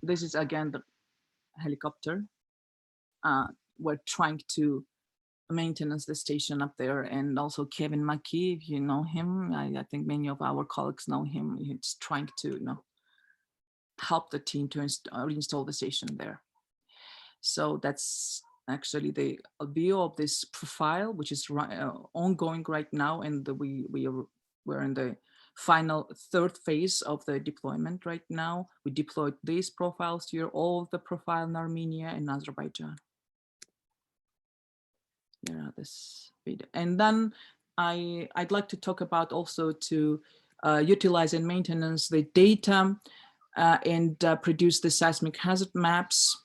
This is again the helicopter. We're trying to maintenance the station up there, and also Kevin Mackey, if you know him, I think many of our colleagues know him. He's trying to, you know, help the team to reinstall the station there. So that's actually the view of this profile, which is ongoing right now, and we're in the final third phase of the deployment right now. We deployed these profiles here, all the profile in Armenia and Azerbaijan. Yeah, this video. And then I'd like to talk about also to utilize and maintenance the data and produce the seismic hazard maps.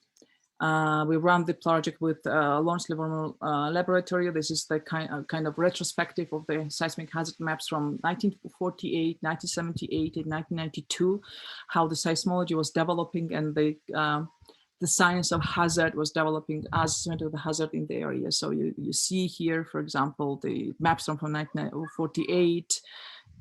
We run the project with Lawrence Livermore Laboratory. This is the kind of retrospective of the seismic hazard maps from 1948, 1978, and 1992, how the seismology was developing and the science of hazard was developing as of the hazard in the area. So you see here, for example, the maps from 1948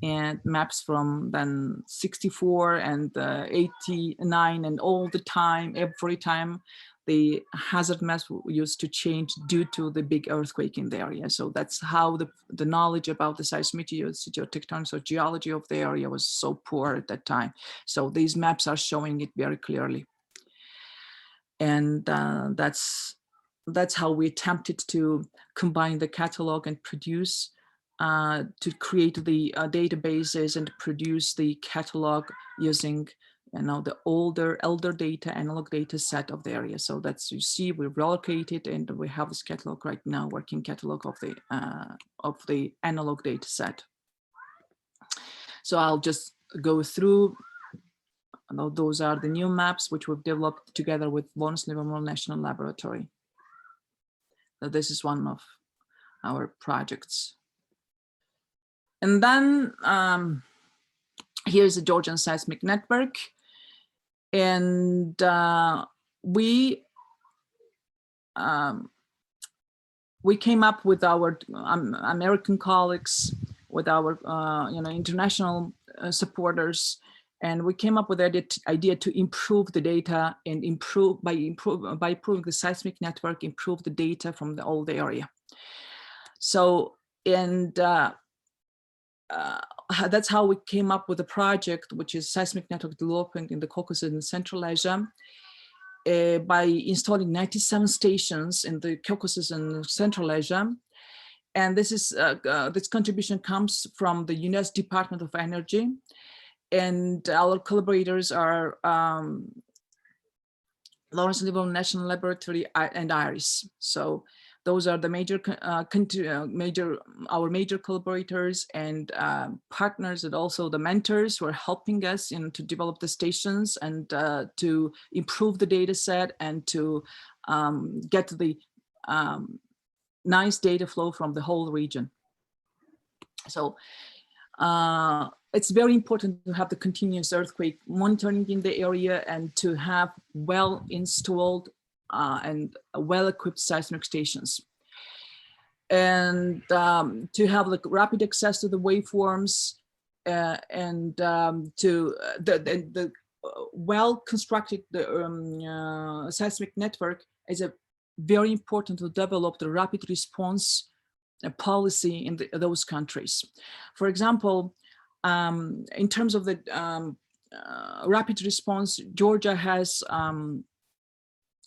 and maps from then 64 and 89, and all the time, every time, the hazard maps used to change due to the big earthquake in the area. So that's how the knowledge about the seismicity, geotectonics, or geology of the area was so poor at that time. So these maps are showing it very clearly. And that's how we attempted to combine the catalog and produce, to create the databases and produce the catalog using, you know, the elder data, analog data set of the area. So that's, you see, we've relocated and we have this catalog right now, working catalog of the analog data set. So I'll just go through. Those are the new maps which we've developed together with Lawrence Livermore National Laboratory. So this is one of our projects. And then here's the Georgian Seismic Network. And we came up with our American colleagues, with our international supporters, and we came up with the idea to improve the data and by improving the seismic network, improve the data from all the area. So, and that's how we came up with a project, which is seismic network development in the Caucasus and Central Asia, by installing 97 stations in the Caucasus and Central Asia. And this is this contribution comes from the U.S. Department of Energy, and our collaborators are Lawrence Livermore National Laboratory and IRIS. So those are the our major collaborators and partners, and also the mentors who are helping us to develop the stations and to improve the data set and to get the nice data flow from the whole region. So it's very important to have the continuous earthquake monitoring in the area and to have well-installed and well-equipped seismic stations. And to have like rapid access to the waveforms and to the well-constructed seismic network is very important to develop the rapid response policy in those countries. For example, in terms of the rapid response, Georgia has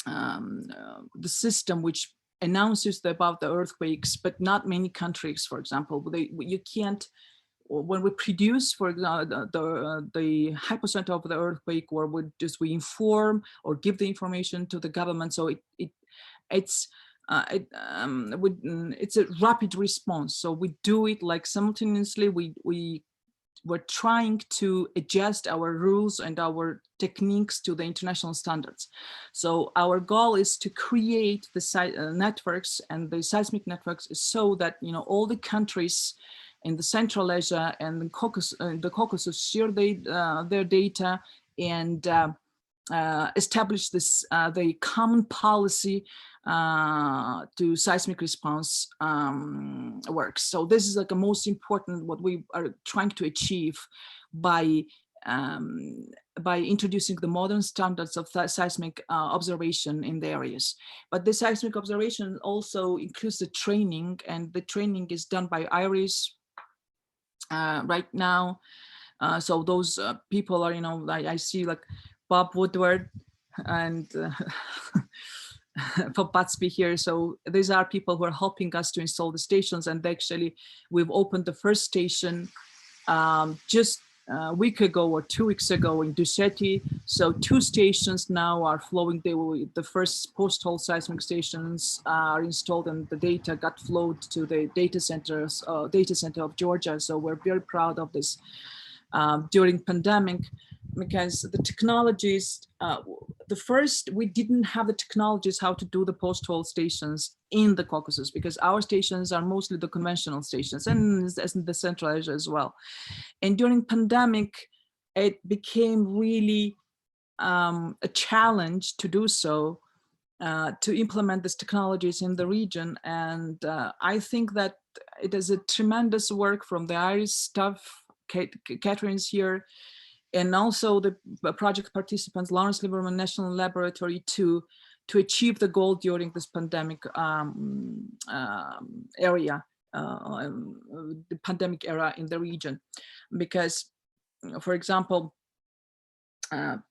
the system which announces about the earthquakes, but not many countries, for example. You can't, when we produce, for example, the hypocenter of the earthquake, or we inform or give the information to the government. So it's a rapid response. So we do it like simultaneously. We we're trying to adjust our rules and our techniques to the international standards. So our goal is to create the networks and the seismic networks so that, you know, all the countries in the Central Asia and the Caucasus share their data and establish this the common policy to seismic response works. So this is like the most important what we are trying to achieve by introducing the modern standards of seismic observation in the areas. But the seismic observation also includes the training, and the training is done by IRIS right now. So those people are, you know, I see like Bob Woodward and Bob Batsby here. So these are people who are helping us to install the stations. And actually, we've opened the first station just a week ago or 2 weeks ago in Dusheti. So 2 stations now are flowing. The first post-hole seismic stations are installed, and the data got flowed to the data center of Georgia. So we're very proud of this during pandemic, because the technologies, we didn't have the technologies how to do the post-hole stations in the Caucasus, because our stations are mostly the conventional stations, and as in the Central Asia as well. And during pandemic, it became really a challenge to do so, to implement these technologies in the region. And I think that it is a tremendous work from the IRIS staff, Catherine's here, and also the project participants, Lawrence Livermore National Laboratory, to achieve the goal during this pandemic the pandemic era in the region. Because, for example,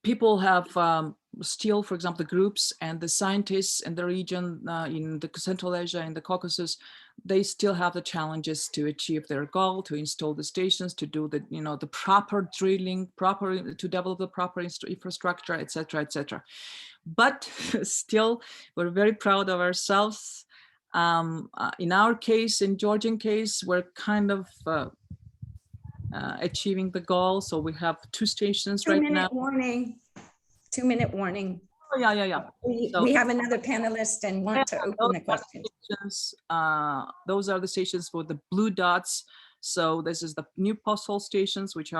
people have still, for example, the groups and the scientists in the region, in the Central Asia and the Caucasus, they still have the challenges to achieve their goal, to install the stations, to do the, you know, the proper drilling, to develop the proper infrastructure, etc., etc. But still, we're very proud of ourselves. In our case, in Georgian case, we're kind of achieving the goal. So we have 2 stations right now. 2-minute warning. Oh, yeah. We have another panelist and want to open a question. Those are the stations for the blue dots. So this is the new post-hole stations, which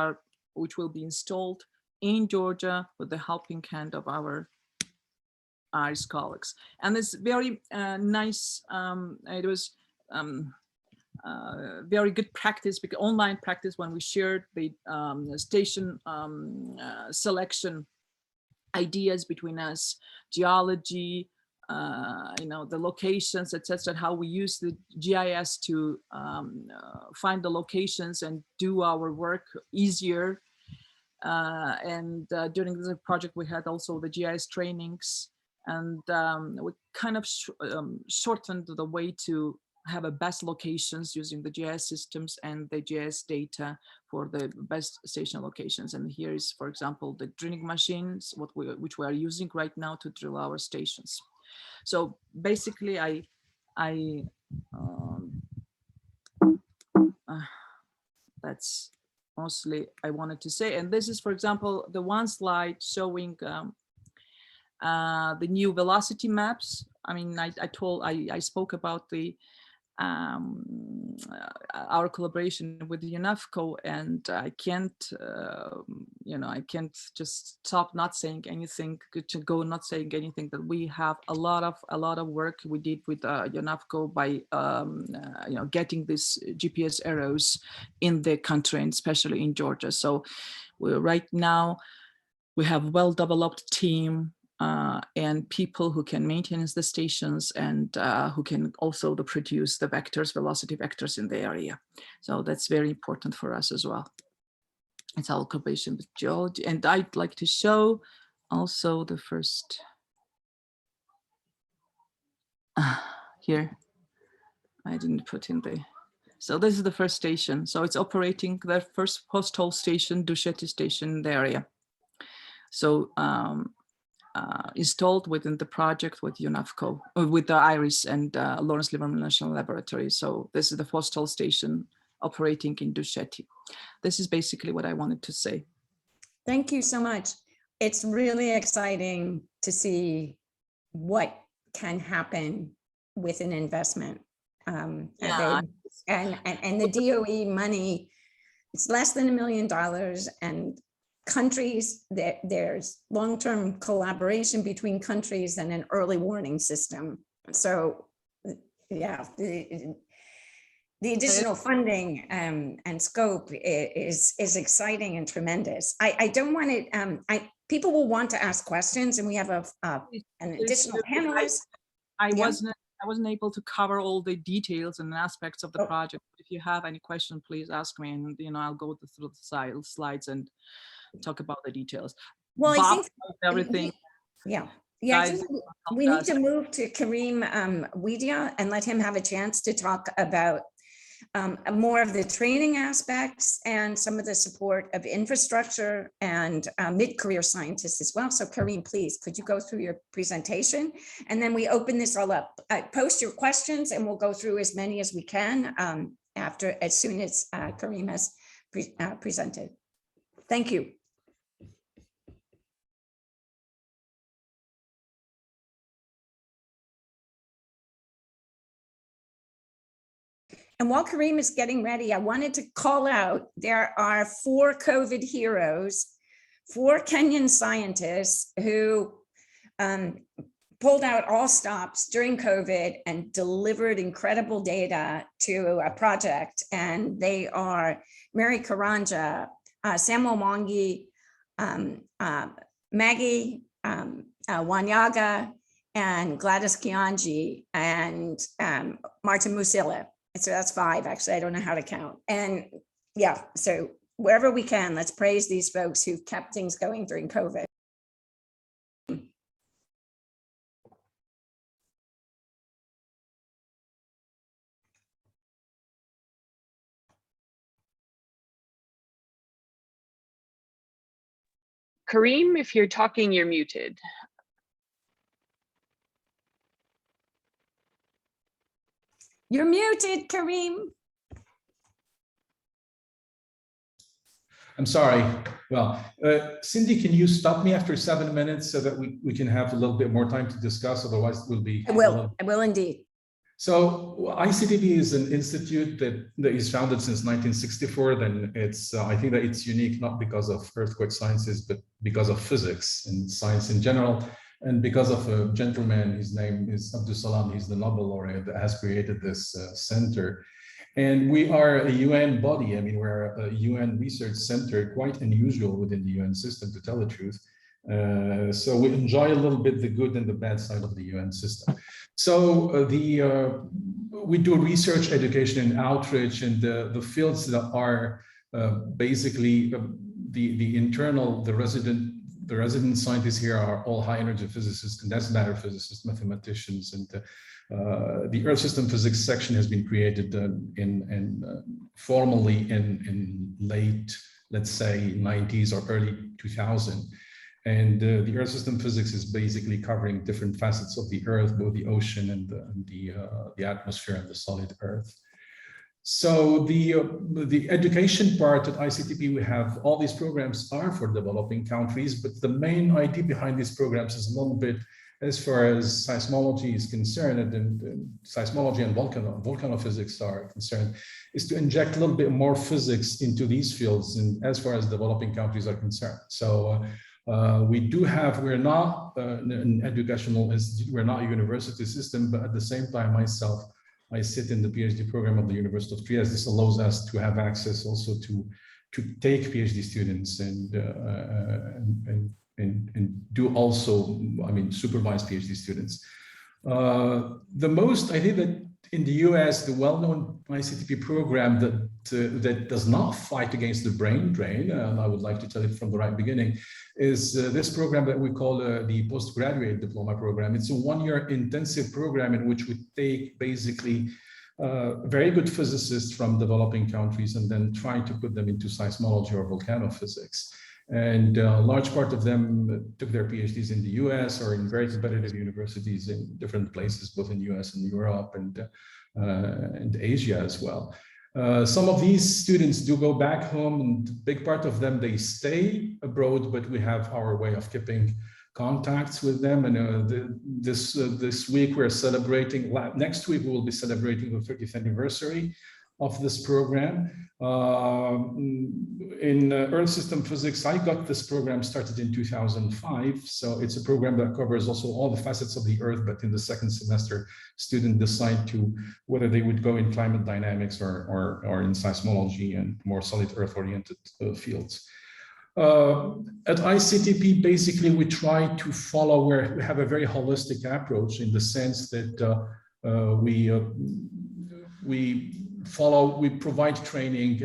will be installed in Georgia with the helping hand of our IRIS colleagues. And it's very nice. It was very good practice, because online practice, when we shared the station selection ideas between us, geology, you know, the locations, etc., how we use the GIS to find the locations and do our work easier. And during the project, we had also the GIS trainings, and we kind of shortened the way to have a best locations using the GIS systems and the GIS data for the best station locations. And here is, for example, the drilling machines, which we are using right now to drill our stations. So basically, that's mostly I wanted to say. And this is, for example, the one slide showing the new velocity maps. I mean, I spoke about the our collaboration with UNESCO, and I can't, you know, I can't just stop not saying anything, not saying anything, that we have a lot of work we did with UNESCO by, you know, getting these GPS arrows in the country, and especially in Georgia. So right now we have well-developed team, and people who can maintain the stations, and who can also produce the vectors, velocity vectors in the area. So that's very important for us as well. It's our collaboration with geology. And I'd like to show also the first, here, I didn't put in the, so this is the first station. So it's operating the first post-hole station, Dusheti station in the area. So, installed within the project with UNESCO, with the IRIS and Lawrence Livermore National Laboratory. So this is the post-hole station operating in Dushetti. This is basically what I wanted to say. Thank you so much. It's really exciting to see what can happen with an investment. And the DOE money, it's less than $1 million, and countries, there's long-term collaboration between countries and an early warning system. So yeah, the additional funding and scope is exciting and tremendous. I don't want it, people will want to ask questions, and we have an additional panelist. I wasn't able to cover all the details and aspects of the project. If you have any question, please ask me, and I'll go through the slides and talk about the details. Well, Bob I think everything. I Guys, think we need to move to Karim Wedia and let him have a chance to talk about more of the training aspects and some of the support of infrastructure and mid-career scientists as well. So Karim, please, could you go through your presentation? And then we open this all up. Post your questions and we'll go through as many as we can as soon as Karim has presented. Thank you. And while Karim is getting ready, I wanted to call out, there are 4 COVID heroes, 4 Kenyan scientists who pulled out all stops during COVID and delivered incredible data to a project. And they are Mary Karanja, Samuel Mwangi, Maggie Wanyaga, and Gladys Kianji, and Martin Musila. So that's 5, actually. I don't know how to count. And yeah, so wherever we can, let's praise these folks who've kept things going during COVID. Karim, if you're talking, you're muted. You're muted, Karim. I'm sorry. Well, Cindy, can you stop me after 7 minutes so that we can have a little bit more time to discuss? Otherwise, we'll be. I will indeed. So ICTP is an institute that is founded since 1964. Then it's, I think that it's unique, not because of earthquake sciences, but because of physics and science in general. And because of a gentleman, his name is Abdus Salam, he's the Nobel laureate that has created this center. And we are a UN body. I mean, we're a UN research center, quite unusual within the UN system, to tell the truth. So we enjoy a little bit the good and the bad side of the UN system. So we do research, education, and outreach, and the fields that are basically the resident scientists here are all high energy physicists, condensed matter physicists, mathematicians, and the Earth system physics section has been created formally in late, let's say, 90s or early 2000. And the Earth system physics is basically covering different facets of the Earth, both the ocean and the atmosphere and the solid Earth. So the education part at ICTP, we have all these programs are for developing countries, but the main idea behind these programs is a little bit as far as seismology is concerned, and seismology and volcanophysics are concerned, is to inject a little bit more physics into these fields, and as far as developing countries are concerned. So we do have, we're not an educational institute, we're not a university system, but at the same time, myself, I sit in the PhD program of the University of Trieste. This allows us to have access also to take PhD students and do also, I mean, supervise PhD students. The most, I think that in the US, the well-known ICTP program that does not fight against the brain drain, and I would like to tell it from the right beginning, is this program that we call the postgraduate diploma program. It's a one-year intensive program in which we take basically very good physicists from developing countries and then try to put them into seismology or volcanophysics. And a large part of them took their PhDs in the US or in very competitive universities in different places, both in US and Europe and Asia as well. Some of these students do go back home, and a big part of them, they stay abroad, but we have our way of keeping contacts with them. And this week we're celebrating, next week we will be celebrating the 30th anniversary of this program. In Earth System Physics, I got this program started in 2005. So it's a program that covers also all the facets of the Earth, but in the second semester, students decide to whether they would go in climate dynamics or in seismology and more solid Earth oriented fields. At ICTP, basically, we try to follow where we have a very holistic approach in the sense that we provide training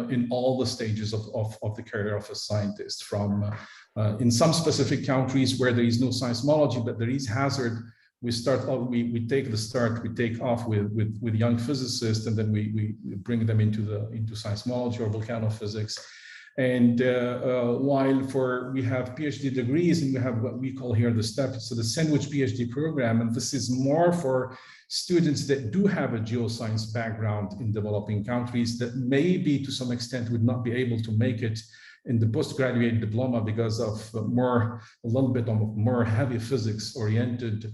in all the stages of the career of a scientist, from in some specific countries where there is no seismology, but there is hazard. We start off, we take off with young physicists, and then we bring them into seismology or volcanophysics. And while we have PhD degrees, and we have what we call here the STEP, so the sandwich PhD program, and this is more for students that do have a geoscience background in developing countries that maybe to some extent would not be able to make it in the postgraduate diploma because of a little bit of more heavy physics oriented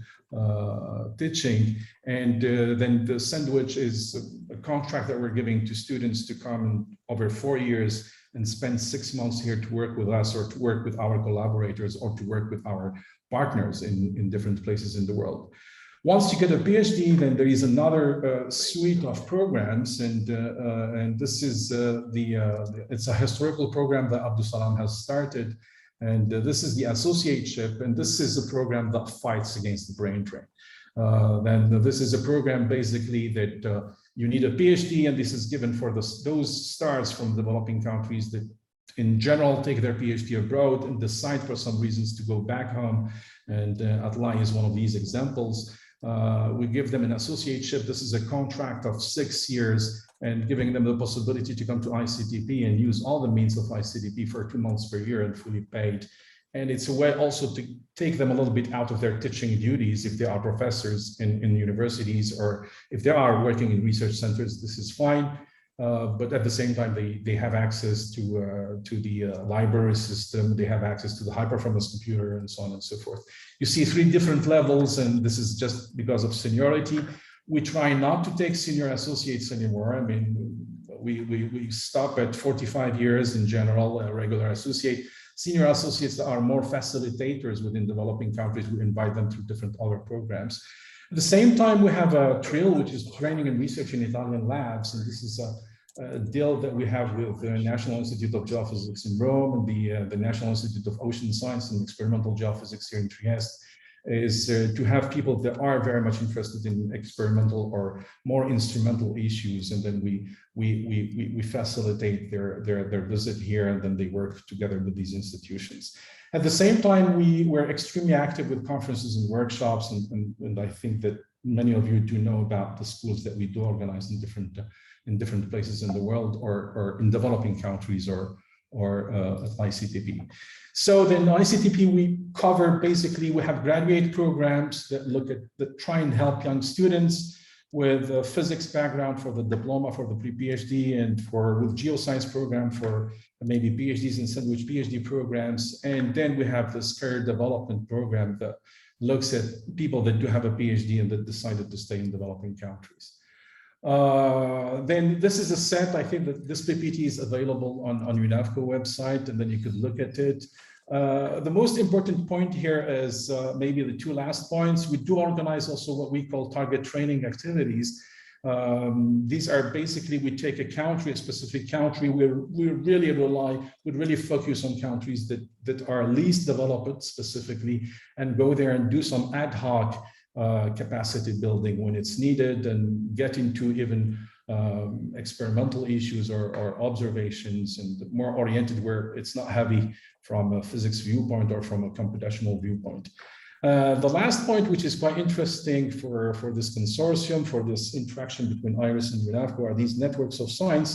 teaching. And then the sandwich is a contract that we're giving to students to come over 4 years and spend 6 months here to work with us, or to work with our collaborators, or to work with our partners in different places in the world. Once you get a PhD, then there is another suite of programs, and this is it's a historical program that Abdus Salam has started, and this is the associateship, and this is a program that fights against the brain drain. Then this is a program basically that you need a PhD, and this is given for those stars from developing countries that in general take their PhD abroad and decide for some reasons to go back home. And Atlai is one of these examples. We give them an associateship. This is a contract of 6 years, and giving them the possibility to come to ICTP and use all the means of ICTP for 2 months per year and fully paid. And it's a way also to take them a little bit out of their teaching duties if they are professors in universities, or if they are working in research centers, this is fine. But at the same time, they have access to the library system, they have access to the high performance computer, and so on and so forth. You see 3 different levels, and this is just because of seniority. We try not to take senior associates anymore. I mean, we stop at 45 years in general, a regular associate. Senior associates that are more facilitators within developing countries, we invite them to different other programs. At the same time, we have a TRIL, which is training and research in Italian labs. And this is a deal that we have with the National Institute of Geophysics in Rome and the National Institute of Ocean Science and Experimental Geophysics here in Trieste, is to have people that are very much interested in experimental or more instrumental issues, and then we facilitate their visit here, and then they work together with these institutions. At the same time, we're extremely active with conferences and workshops, and I think that many of you do know about the schools that we do organize in different places in the world, or in developing countries, or at ICTP. So then ICTP, we cover basically, we have graduate programs that try and help young students with a physics background for the diploma, for the pre-PhD, and with geoscience program for maybe PhDs and sandwich PhD programs. And then we have this career development program that looks at people that do have a PhD and that decided to stay in developing countries. Then this is a set. I think that this PPT is available on UNAVCO website, and then you could look at it. The most important point here is maybe the 2 last points. We do organize also what we call target training activities. These are basically, we take a country, a specific country, we really focus on countries that are least developed specifically, and go there and do some ad hoc capacity building when it's needed, and get into even experimental issues or observations, and more oriented where it's not heavy from a physics viewpoint or from a computational viewpoint. The last point, which is quite interesting for this consortium, for this interaction between IRIS and UNAVCO, are these networks of science.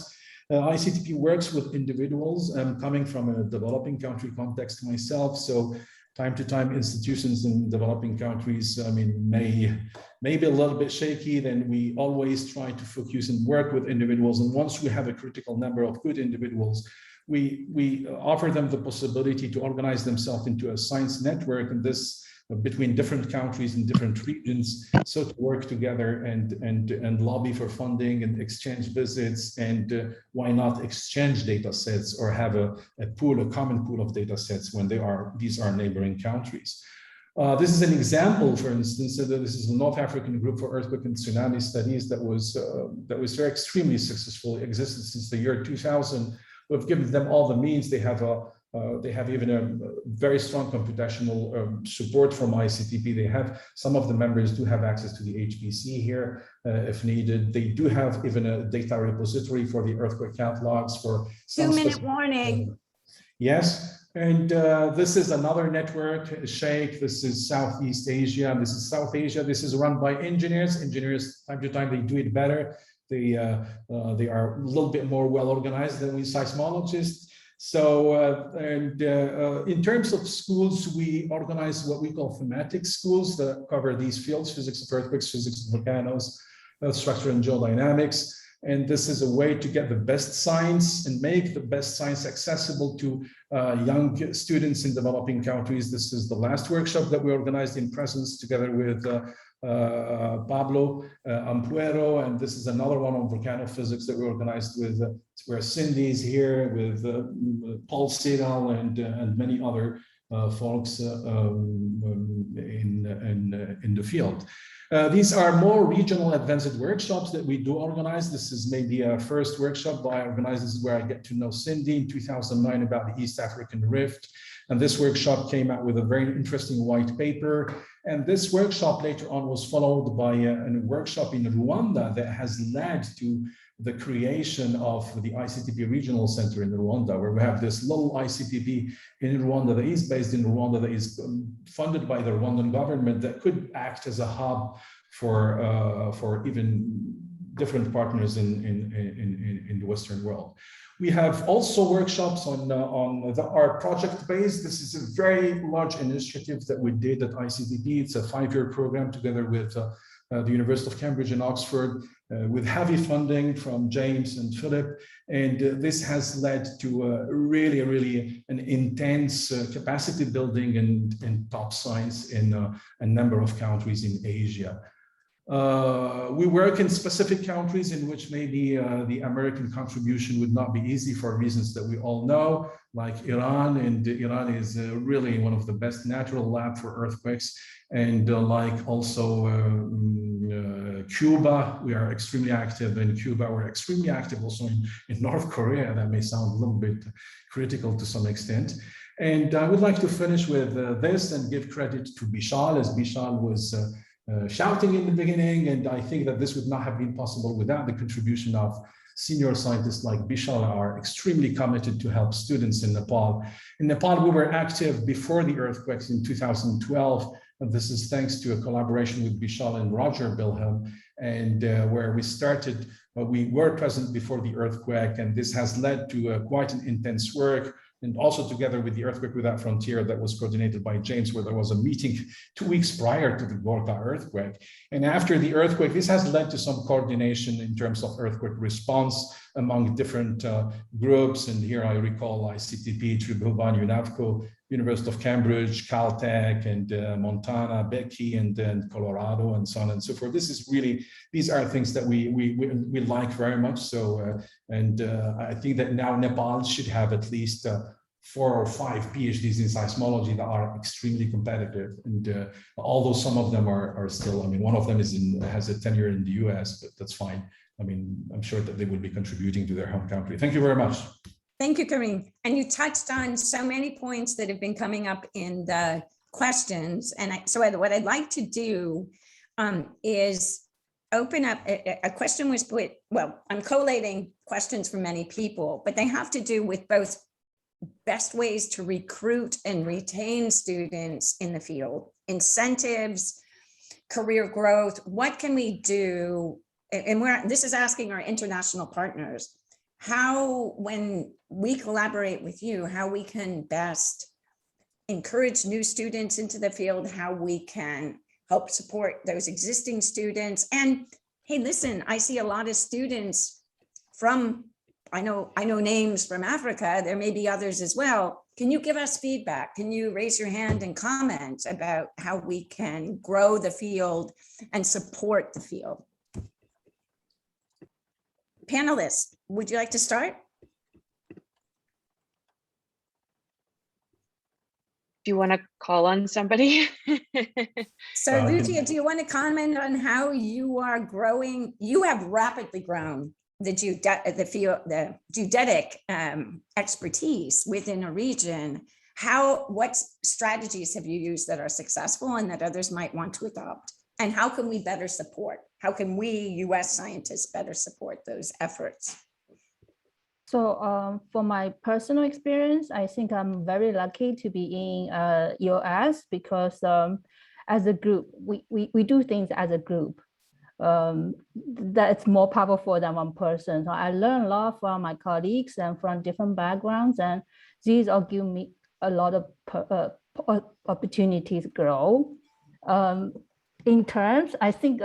ICTP works with individuals. I'm coming from a developing country context myself, so time to time institutions in developing countries, I mean, may be a little bit shaky. Then we always try to focus and work with individuals. And once we have a critical number of good individuals, we offer them the possibility to organize themselves into a science network, and this between different countries and different regions, so to work together and lobby for funding and exchange visits, and why not exchange data sets or have a common pool of data sets when these are neighboring countries. This is an example, for instance, this is a North African group for earthquake and tsunami studies that was very extremely successful, existed since the year 2000. We've given them all the means. They have even a very strong computational support from ICTP. They have, some of the members do have access to the HPC here if needed. They do have even a data repository for the earthquake catalogs for some 2-minute warning. Yes, and this is another network, Sheikh. This is Southeast Asia. This is South Asia. This is run by engineers. Engineers, time to time, they do it better. They are a little bit more well organized than we seismologists. So, in terms of schools, we organize what we call thematic schools that cover these fields: physics of earthquakes, physics of volcanoes, earth structure and geodynamics. And this is a way to get the best science and make the best science accessible to young students in developing countries. This is the last workshop that we organized in presence together with Pablo Ampuero, and this is another one on volcanophysics that we organized with where Cindy's here, with Paul Sedal and many other folks in the field. These are more regional advanced workshops that we do organize. This is maybe a first workshop that I organized. This is where I get to know Cindy in 2009 about the East African Rift. And this workshop came out with a very interesting white paper. And this workshop later on was followed by a workshop in Rwanda that has led to the creation of the ICTP Regional Center in Rwanda, where we have this little ICTP in Rwanda that is based in Rwanda, that is funded by the Rwandan government, that could act as a hub for even different partners in the Western world. We have also workshops on our project base. This is a very large initiative that we did at ICTP. It's a 5-year program together with the University of Cambridge and Oxford, with heavy funding from James and Philip. And this has led to really an intense capacity building and top science in a number of countries in Asia. We work in specific countries in which maybe the American contribution would not be easy for reasons that we all know, like Iran. And Iran is really one of the best natural lab for earthquakes. And like also Cuba, we are extremely active in Cuba. We're extremely active also in North Korea. That may sound a little bit critical to some extent. And I would like to finish with this and give credit to Bishal, as Bishal was shouting in the beginning, and I think that this would not have been possible without the contribution of senior scientists like Bishal, are extremely committed to help students in Nepal. In Nepal, we were active before the earthquakes in 2012, and this is thanks to a collaboration with Bishal and Roger Bilham, and where we started, we were present before the earthquake, and this has led to quite an intense work. And also together with the Earthquake Without Frontier that was coordinated by James, where there was a meeting 2 weeks prior to the Gorka earthquake. And after the earthquake, this has led to some coordination in terms of earthquake response among different groups. And here I recall ICTP, Tribhuvan, UNAVCO, University of Cambridge, Caltech, and Montana, Becky, and then Colorado, and so on and so forth. This is really, these are things that we like very much. So, I think that now Nepal should have at least 4 or 5 PhDs in seismology that are extremely competitive. And although some of them are still, I mean, one of them has a tenure in the US, but that's fine. I mean, I'm sure that they will be contributing to their home country. Thank you very much. Thank you, Karim. And you touched on so many points that have been coming up in the questions. And what I'd like to do is open up, a question was put, well, I'm collating questions from many people, but they have to do with both best ways to recruit and retain students in the field, incentives, career growth. What can we do? And this is asking our international partners, how, when we collaborate with you, how we can best encourage new students into the field, how we can help support those existing students. And hey, listen, I see a lot of students from, I know names from Africa, there may be others as well. Can you give us feedback? Can you raise your hand and comment about how we can grow the field and support the field? Panelists, would you like to start? Do you want to call on somebody? So Lucia, do you want to comment on how you are growing? You have rapidly grown the geodetic expertise within a region. What strategies have you used that are successful and that others might want to adopt? And how can we better support? How can we US scientists better support those efforts? So for my personal experience, I think I'm very lucky to be in US because as a group, we do things as a group. That's more powerful than one person. So I learn a lot from my colleagues and from different backgrounds, and these all give me a lot of opportunities to grow. In terms, I think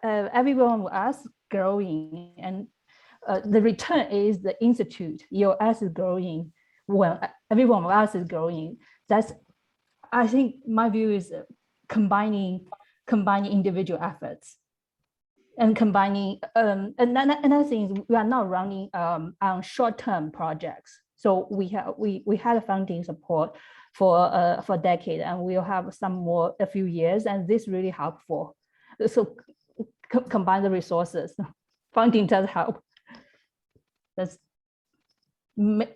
everyone will ask growing, and the return is the institute. US is growing when everyone else is growing. That's, I think my view is combining individual efforts and combining. Another thing is we are not running on short-term projects. So we had funding support for a decade, and we'll have some more a few years, and this really helpful. So combine the resources. Funding does help. That's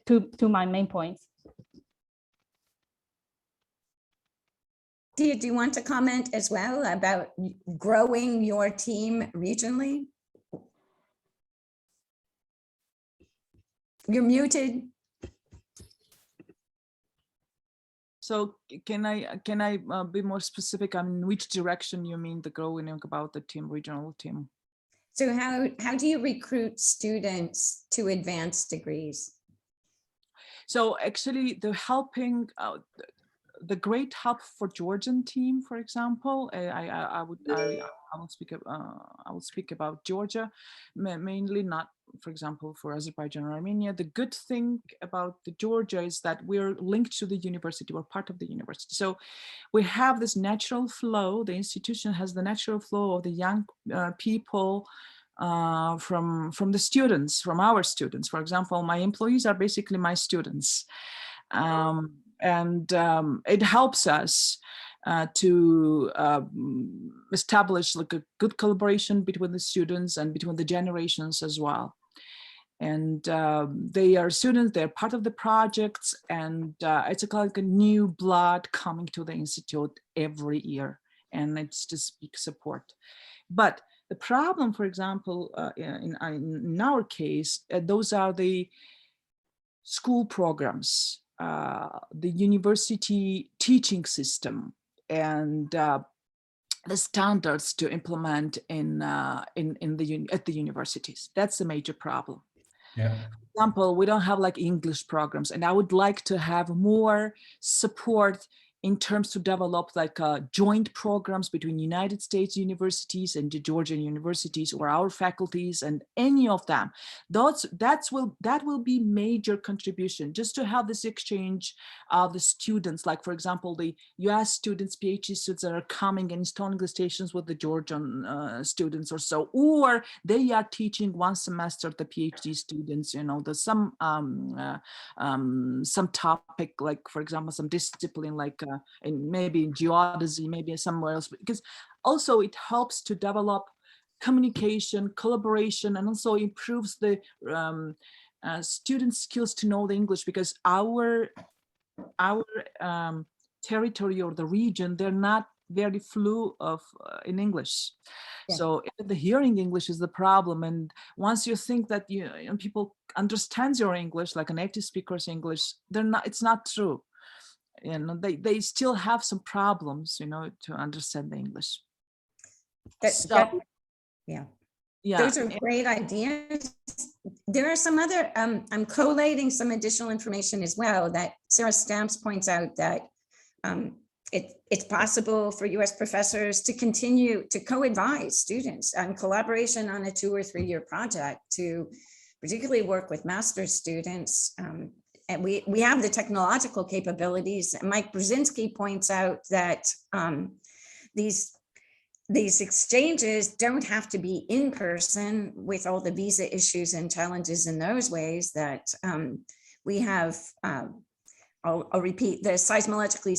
to my main points. Do you want to comment as well about growing your team regionally? You're muted. So can I be more specific on which direction you mean the growing about the team, regional team? So how do you recruit students to advanced degrees? So actually the helping the great help for Georgian team, for example, I will speak about Georgia, mainly, not, for example, for Azerbaijan or Armenia. The good thing about the Georgia is that we're linked to the university, we're part of the university. So we have this natural flow, the institution has the natural flow of the young people from the students, from our students. For example, my employees are basically my students. It helps us to establish like a good collaboration between the students and between the generations as well. And they are students, they're part of the projects, and it's like a new blood coming to the institute every year, and it's just big support. But the problem, for example, in our case, those are the school programs, the university teaching system, and the standards to implement at the universities. That's the major problem. Yeah. For example, we don't have like English programs, and I would like to have more support in terms to develop like joint programs between United States universities and the Georgian universities, or our faculties and any of them. That will be major contribution, just to have this exchange of the students. Like, for example, the US students, PhD students that are coming and installing the stations with the Georgian students or so, or they are teaching one semester the PhD students, you know, some topic, like, for example, some discipline, like in maybe in geodesy, maybe somewhere else, because also it helps to develop communication, collaboration, and also improves the student skills to know the English, because our territory or the region, they're not very fluent in English. Yeah. So the hearing English is the problem. And once you think that people understands your English, like a native speaker's English, it's not true. You know, they still have some problems, you know, to understand the English. Yeah. Those are great ideas. There are some other, I'm collating some additional information as well that Sarah Stamps points out, that It's possible for US professors to continue to co-advise students on collaboration on a 2 or 3 year project to particularly work with master's students. And we have the technological capabilities. Mike Brzezinski points out that these exchanges don't have to be in person with all the visa issues and challenges in those ways that we have. I'll repeat the seismology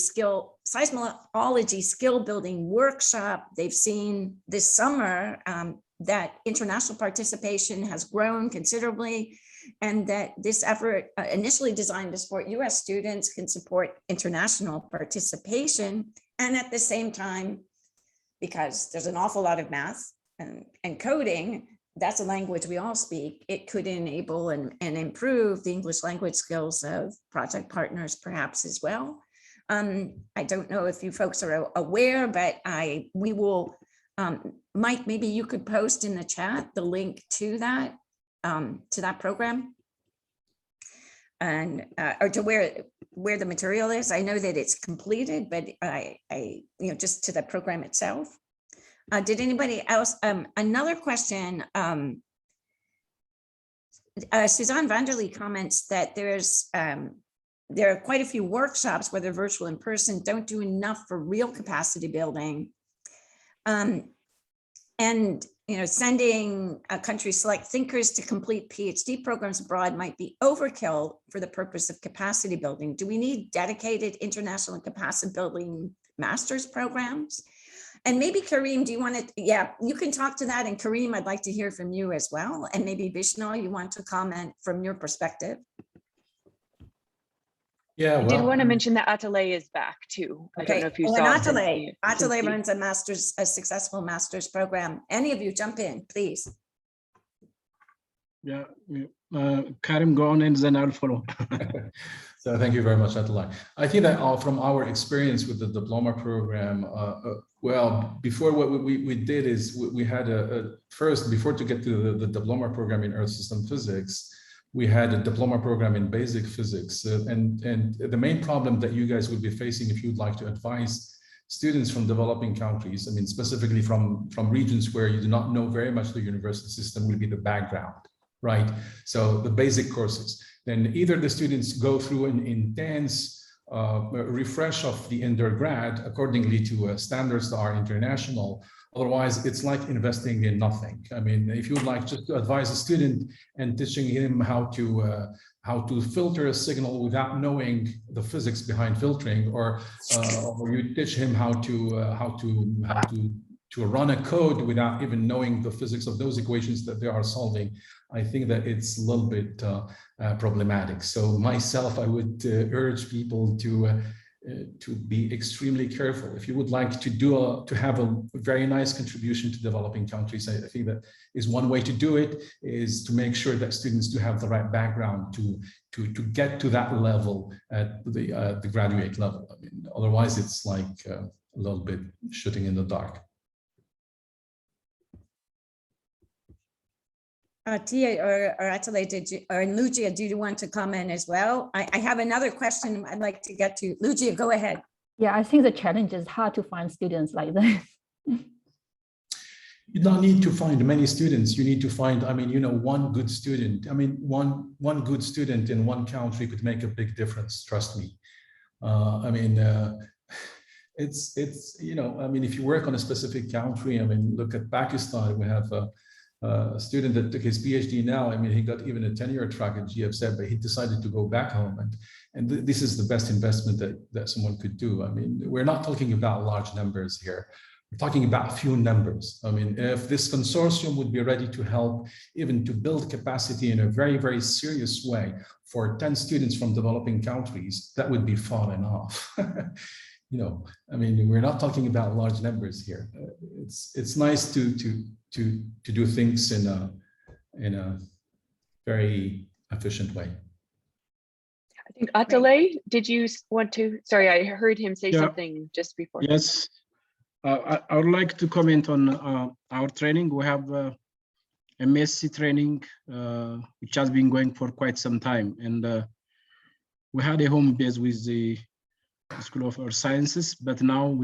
skill building workshop they've seen this summer, that international participation has grown considerably, and that this effort initially designed to support US students can support international participation. And at the same time, because there's an awful lot of math and coding, that's a language we all speak, it could enable and improve the English language skills of project partners perhaps as well. I don't know if you folks are aware, but we will, Mike, maybe you could post in the chat the link to that program and or to where the material is. I know that it's completed, but just to the program itself. Did anybody else? Another question. Suzanne Vanderlee comments that there are quite a few workshops, whether virtual in person, don't do enough for real capacity building. And sending country select thinkers to complete PhD programs abroad might be overkill for the purpose of capacity building. Do we need dedicated international capacity building master's programs? And maybe Kareem, do you want to, yeah, you can talk to that. And Kareem, I'd like to hear from you as well. And maybe Vishnu, you want to comment from your perspective? Yeah, I did want to mention that Atelier is back too. I don't know if you saw. Atelier runs a successful master's program. Any of you jump in, please. Yeah, Karim, go on and then I'll follow. So thank you very much, Atelier. I think that from our experience with the diploma program, well, before what we did is we had first, before to get to the diploma program in Earth System Physics, we had a diploma program in basic physics. And the main problem that you guys would be facing if you'd like to advise students from developing countries, I mean, specifically from regions where you do not know very much the university system, will be the background, right? So the basic courses. Then either the students go through an intense refresh of the undergrad accordingly to standards that are international. Otherwise, it's like investing in nothing. I mean, if you would like just to advise a student and teaching him how to filter a signal without knowing the physics behind filtering, or you teach him how to run a code without even knowing the physics of those equations that they are solving, I think that it's a little bit problematic. So myself, I would urge people to be extremely careful. If you would like to have a very nice contribution to developing countries, I think that is one way to do it, is to make sure that students do have the right background to get to that level at the graduate level. I mean, otherwise it's like a little bit shooting in the dark. Tia or Atelier, or Lucia, do you want to comment as well? I have another question I'd like to get to. Lucia, go ahead. Yeah, I think the challenge is hard to find students like this. You don't need to find many students. You need to find, I mean, one good student. I mean, one good student in one country could make a big difference. Trust me. I mean, it's I mean, if you work on a specific country, I mean, look at Pakistan. We have a student that took his PhD now. I mean, he got even a tenure track at GFZ, but he decided to go back home. And this is the best investment that someone could do. I mean, we're not talking about large numbers here. We're talking about few numbers. I mean, if this consortium would be ready to help even to build capacity in a very, very serious way for 10 students from developing countries, that would be far enough. I mean, we're not talking about large numbers here. It's nice to do things in a very efficient way. I think Atelier, did you want to? Sorry, I heard him say something just before. Yes, I would like to comment on our training. We have MSc training, which has been going for quite some time, and we had a home base with the School of Earth Sciences, but now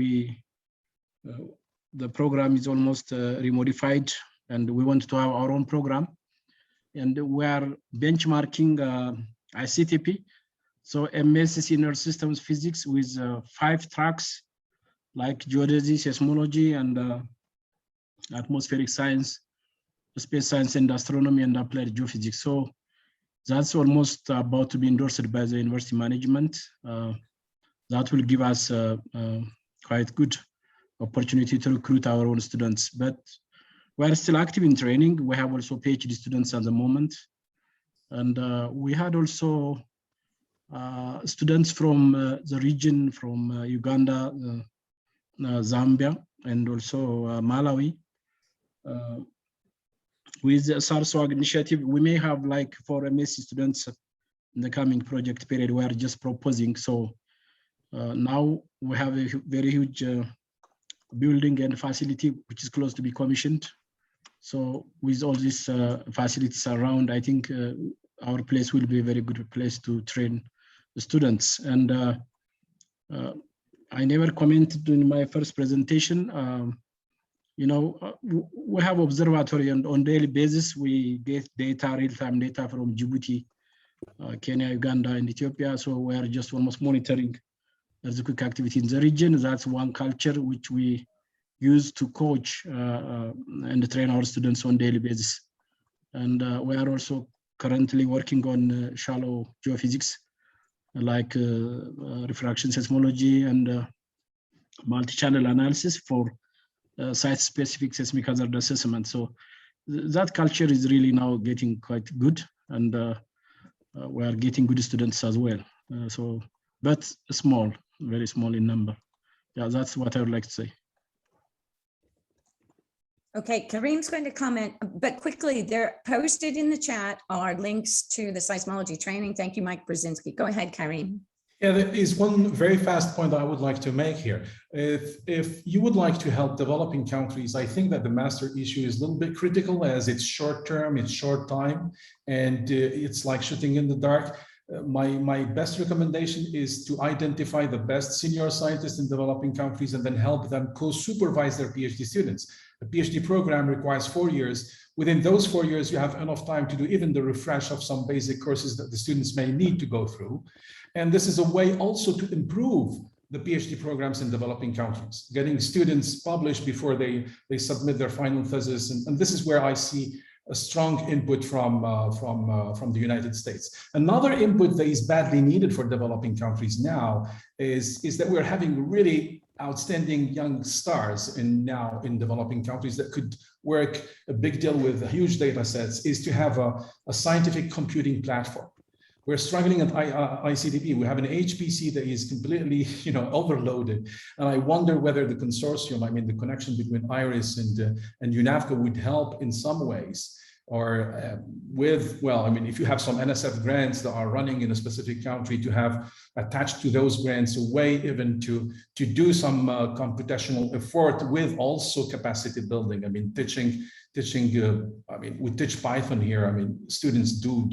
the program is almost remodified, and we want to have our own program. And we are benchmarking ICTP, so MSc in Earth Systems Physics with 5 tracks like geodesy, seismology, and atmospheric science, space science and astronomy, and applied geophysics. So that's almost about to be endorsed by the university management. That will give us quite good opportunity to recruit our own students, but we're still active in training. We have also PhD students at the moment. And we had also students from the region, from Uganda, Zambia, and also Malawi. With the SARSWAG initiative, we may have like 4 MSc students in the coming project period. We are just proposing. So now we have a very huge building and facility which is close to be commissioned. So with all these facilities around, I think our place will be a very good place to train the students. And I never commented in my first presentation. You know, we have observatory, and on daily basis we get data, real-time data from Djibouti, Kenya, Uganda, and Ethiopia. So we are just almost monitoring earthquake activity in the region. That's one culture which we use to coach and train our students on daily basis. And we are also currently working on shallow geophysics, like refraction seismology and multi-channel analysis for site-specific seismic hazard assessment. So that culture is really now getting quite good, and we are getting good students as well. But small, very small in number. Yeah, that's what I would like to say. Okay, Kareem's going to comment, but quickly, they're posted in the chat are links to the seismology training. Thank you, Mike Brzezinski. Go ahead, Kareem. Yeah, there is one very fast point I would like to make here. If you would like to help developing countries, I think that the master issue is a little bit critical, as it's short term, it's short time, and it's like shooting in the dark. My best recommendation is to identify the best senior scientists in developing countries and then help them co-supervise their PhD students. A PhD program requires 4 years. Within those 4 years, you have enough time to do even the refresh of some basic courses that the students may need to go through. And this is a way also to improve the PhD programs in developing countries, getting students published before they submit their final thesis. And this is where I see a strong input from the United States. Another input that is badly needed for developing countries now is that we're having really outstanding young stars in developing countries that could work a big deal with huge data sets, is to have a scientific computing platform. We're struggling at ICTP. We have an HPC that is completely, overloaded. And I wonder whether the consortium, the connection between IRIS and UNAVCO would help in some ways. Or if you have some NSF grants that are running in a specific country, to have attached to those grants a way even to do some computational effort with also capacity building. We teach Python here. Students do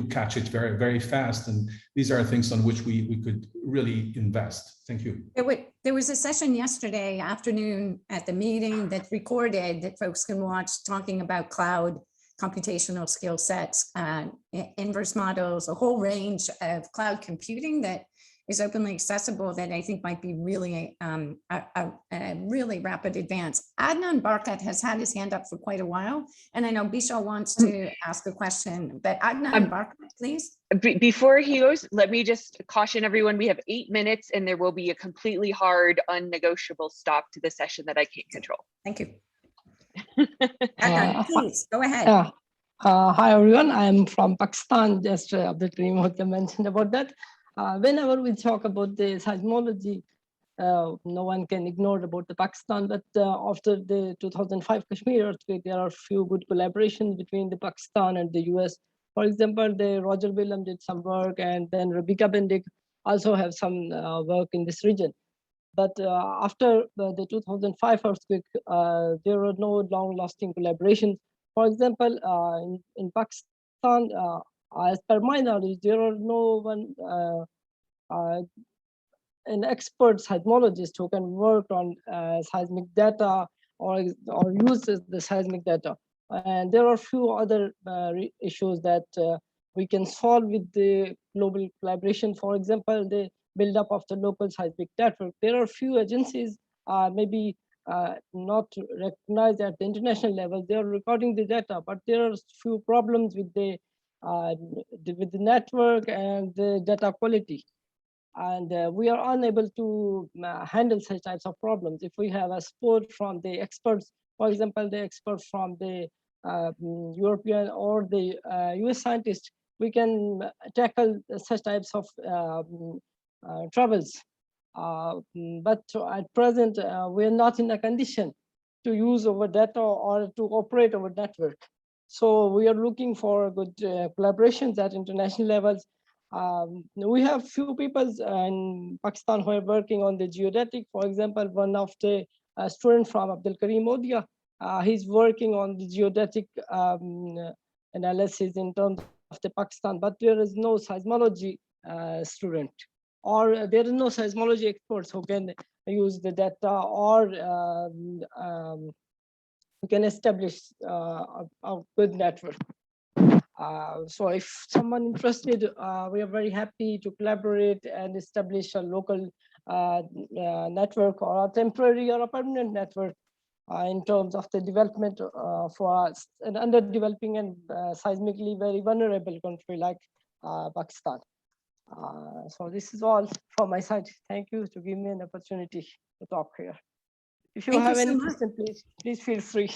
catch it very, very fast. And these are things on which we could really invest. Thank you. There was a session yesterday afternoon at the meeting that's recorded that folks can watch, talking about cloud computational skill sets, inverse models, a whole range of cloud computing that is openly accessible, that I think might be really a really rapid advance. Adnan Barkat has had his hand up for quite a while, and I know Bishal wants to ask a question, but Adnan Barkat, please. Before he goes, let me just caution everyone, we have 8 minutes and there will be a completely hard, unnegotiable stop to the session that I can't control. Thank you. Adnan, please, go ahead. Hi, everyone. I'm from Pakistan. Just Abdul Mohta mentioned about that. Whenever we talk about the seismology, no one can ignore about the Pakistan, but after the 2005 Kashmir earthquake, there are a few good collaborations between the Pakistan and the US. For example, the Roger Williams did some work, and then Rebecca Bendick also have some work in this region. But after the 2005 earthquake, there were no long-lasting collaborations. For example, in Pakistan, as per my knowledge, there are no one an expert seismologist who can work on seismic data or uses the seismic data. And there are few other issues that we can solve with the global collaboration. For example, the buildup of the local seismic network. There are few agencies maybe not recognized at the international level. They are recording the data, but there are few problems with the network and the data quality. And we are unable to handle such types of problems. If we have a support from the experts, for example, the experts from the European or the US scientists, we can tackle such types of troubles. But at present, we're not in a condition to use our data or to operate our network. So we are looking for good collaborations at international levels. We have few people in Pakistan who are working on the geodetic. For example, one of the students from Abdul Karim Odia, he's working on the geodetic analysis in terms of the Pakistan, but there is no seismology student, or there is no seismology experts who can use the data or who can establish a good network. So if someone interested, we are very happy to collaborate and establish a local network or a temporary or a permanent network in terms of the development for us, an underdeveloping and seismically very vulnerable country like Pakistan. So this is all from my side. Thank you to give me an opportunity to talk here. If you have any question, please feel free.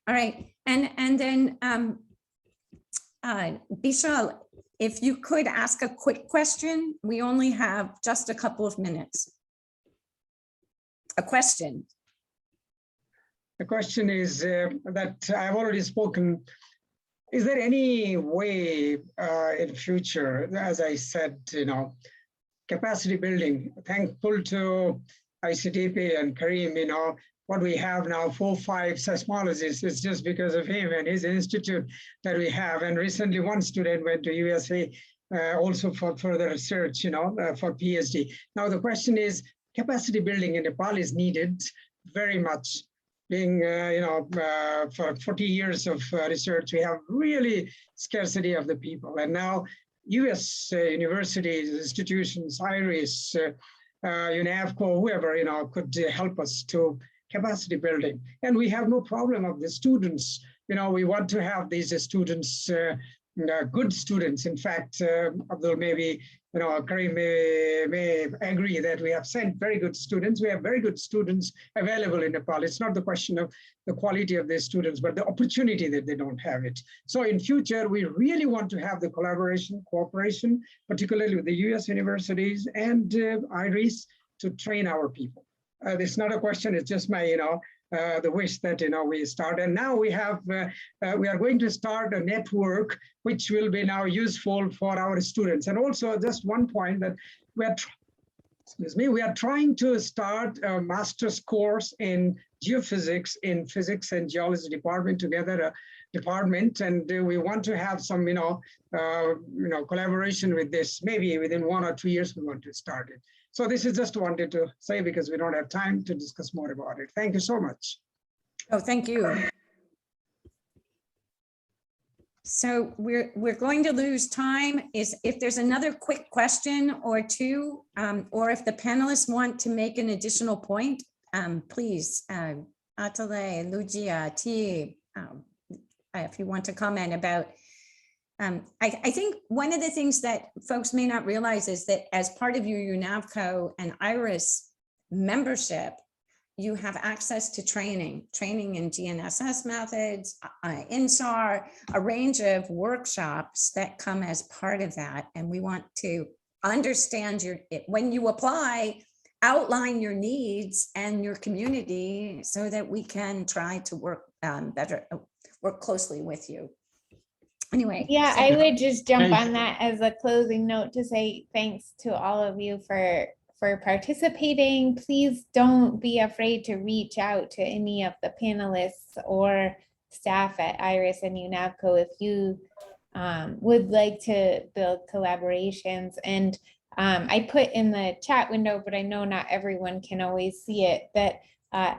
All right, and then Bishal, if you could ask a quick question, we only have just a couple of minutes. A question. The question is that I've already spoken. Is there any way in future, as I said, capacity building? Thankful to ICTP and Karim, what we have now, 4 or 5 seismologists, it's just because of him and his institute that we have. And recently one student went to USA also for further research, for PhD. Now the question is, capacity building in Nepal is needed very much. Being, for 40 years of research, we have really scarcity of the people. And now US universities, institutions, IRIS, UNAVCO, whoever, could help us to capacity building. And we have no problem of the students. We want to have these students, good students. In fact, Abdul, maybe, Karim may agree that we have sent very good students. We have very good students available in Nepal. It's not the question of the quality of the students, but the opportunity that they don't have it. So in future, we really want to have the collaboration, cooperation, particularly with the US universities and IRIS to train our people. It's not a question, it's just my, the wish that, we start. And now we have, we are going to start a network which will be now useful for our students. And also just one point that we are trying to start a master's course in geophysics in physics and geology department together, department. And we want to have some, collaboration with this. Maybe within 1 or 2 years, we want to start it. So this is just wanted to say because we don't have time to discuss more about it. Thank you so much. Oh, thank you. So we're going to lose time. If there's another quick question or two, or if the panelists want to make an additional point, please, Atale, Lugia, T, if you want to comment about. I think one of the things that folks may not realize is that as part of your UNAVCO and IRIS membership, you have access to training in GNSS methods, INSAR, a range of workshops that come as part of that. And we want to understand when you apply, outline your needs and your community so that we can try to work work closely with you. Anyway. Yeah, I would just jump on that as a closing note to say thanks to all of you for participating. Please don't be afraid to reach out to any of the panelists or staff at IRIS and UNAVCO if you would like to build collaborations. And I put in the chat window, but I know not everyone can always see it, that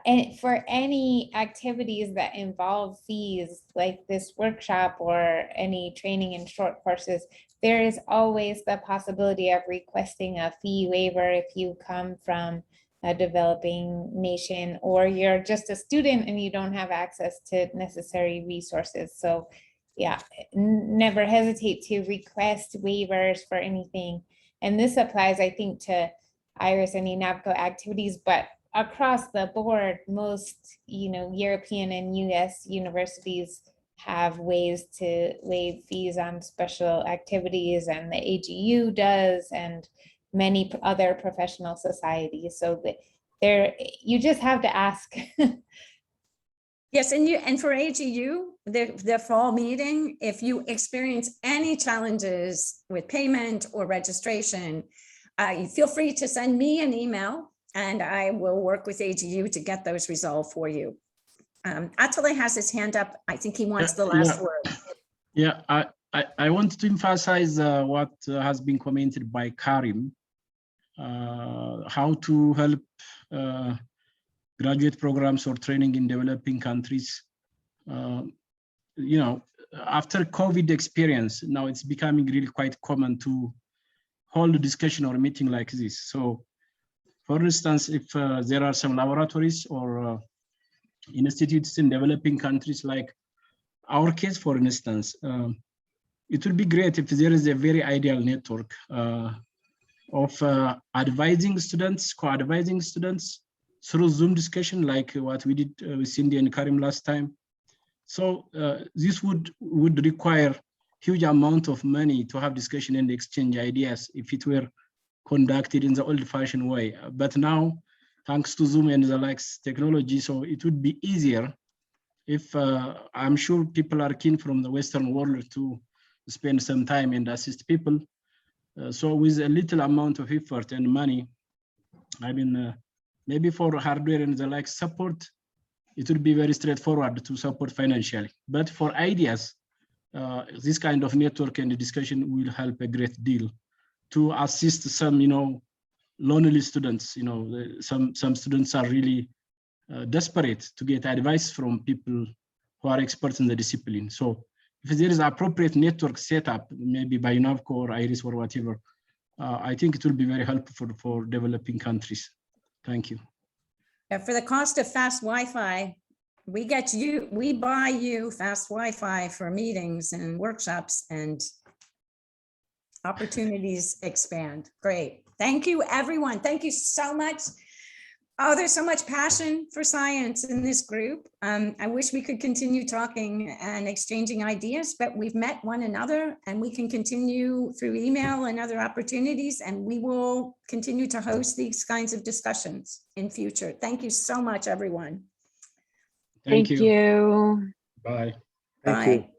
and for any activities that involve fees like this workshop or any training and short courses, there is always the possibility of requesting a fee waiver if you come from a developing nation, or you're just a student and you don't have access to necessary resources. So yeah, never hesitate to request waivers for anything. And this applies, I think, to IRIS and ENAVCO activities, but across the board, most, European and US universities have ways to waive fees on special activities, and the AGU does, and many other professional societies. So you just have to ask. Yes, and for AGU, their fall meeting, if you experience any challenges with payment or registration, feel free to send me an email and I will work with AGU to get those resolved for you. Atale has his hand up. I think he wants the last word. Yeah, I want to emphasize what has been commented by Karim, how to help graduate programs or training in developing countries. After COVID experience, now it's becoming really quite common to hold a discussion or a meeting like this. So for instance, if there are some laboratories or institutes in developing countries, like our case, for instance, it would be great if there is a very ideal network of advising students, co-advising students through Zoom discussion, like what we did with Cindy and Karim last time. So this would require huge amount of money to have discussion and exchange ideas if it were conducted in the old-fashioned way. But now, thanks to Zoom and the likes technology, so it would be easier if I'm sure people are keen from the Western world to spend some time and assist people. So with a little amount of effort and money, I mean, maybe for hardware and the like support, it would be very straightforward to support financially. But for ideas, this kind of network and discussion will help a great deal to assist some, lonely students. Some students are really desperate to get advice from people who are experts in the discipline. So if there is appropriate network set up, maybe by ENAVCO or IRIS or whatever, I think it will be very helpful for developing countries. Thank you. For the cost of fast Wi-Fi, we buy you fast Wi-Fi for meetings and workshops, and opportunities expand. Great. Thank you, everyone. Thank you so much. Oh, there's so much passion for science in this group. I wish we could continue talking and exchanging ideas, but we've met one another and we can continue through email and other opportunities, and we will continue to host these kinds of discussions in future. Thank you so much, everyone. Thank you. you. Bye. Thank Bye. you.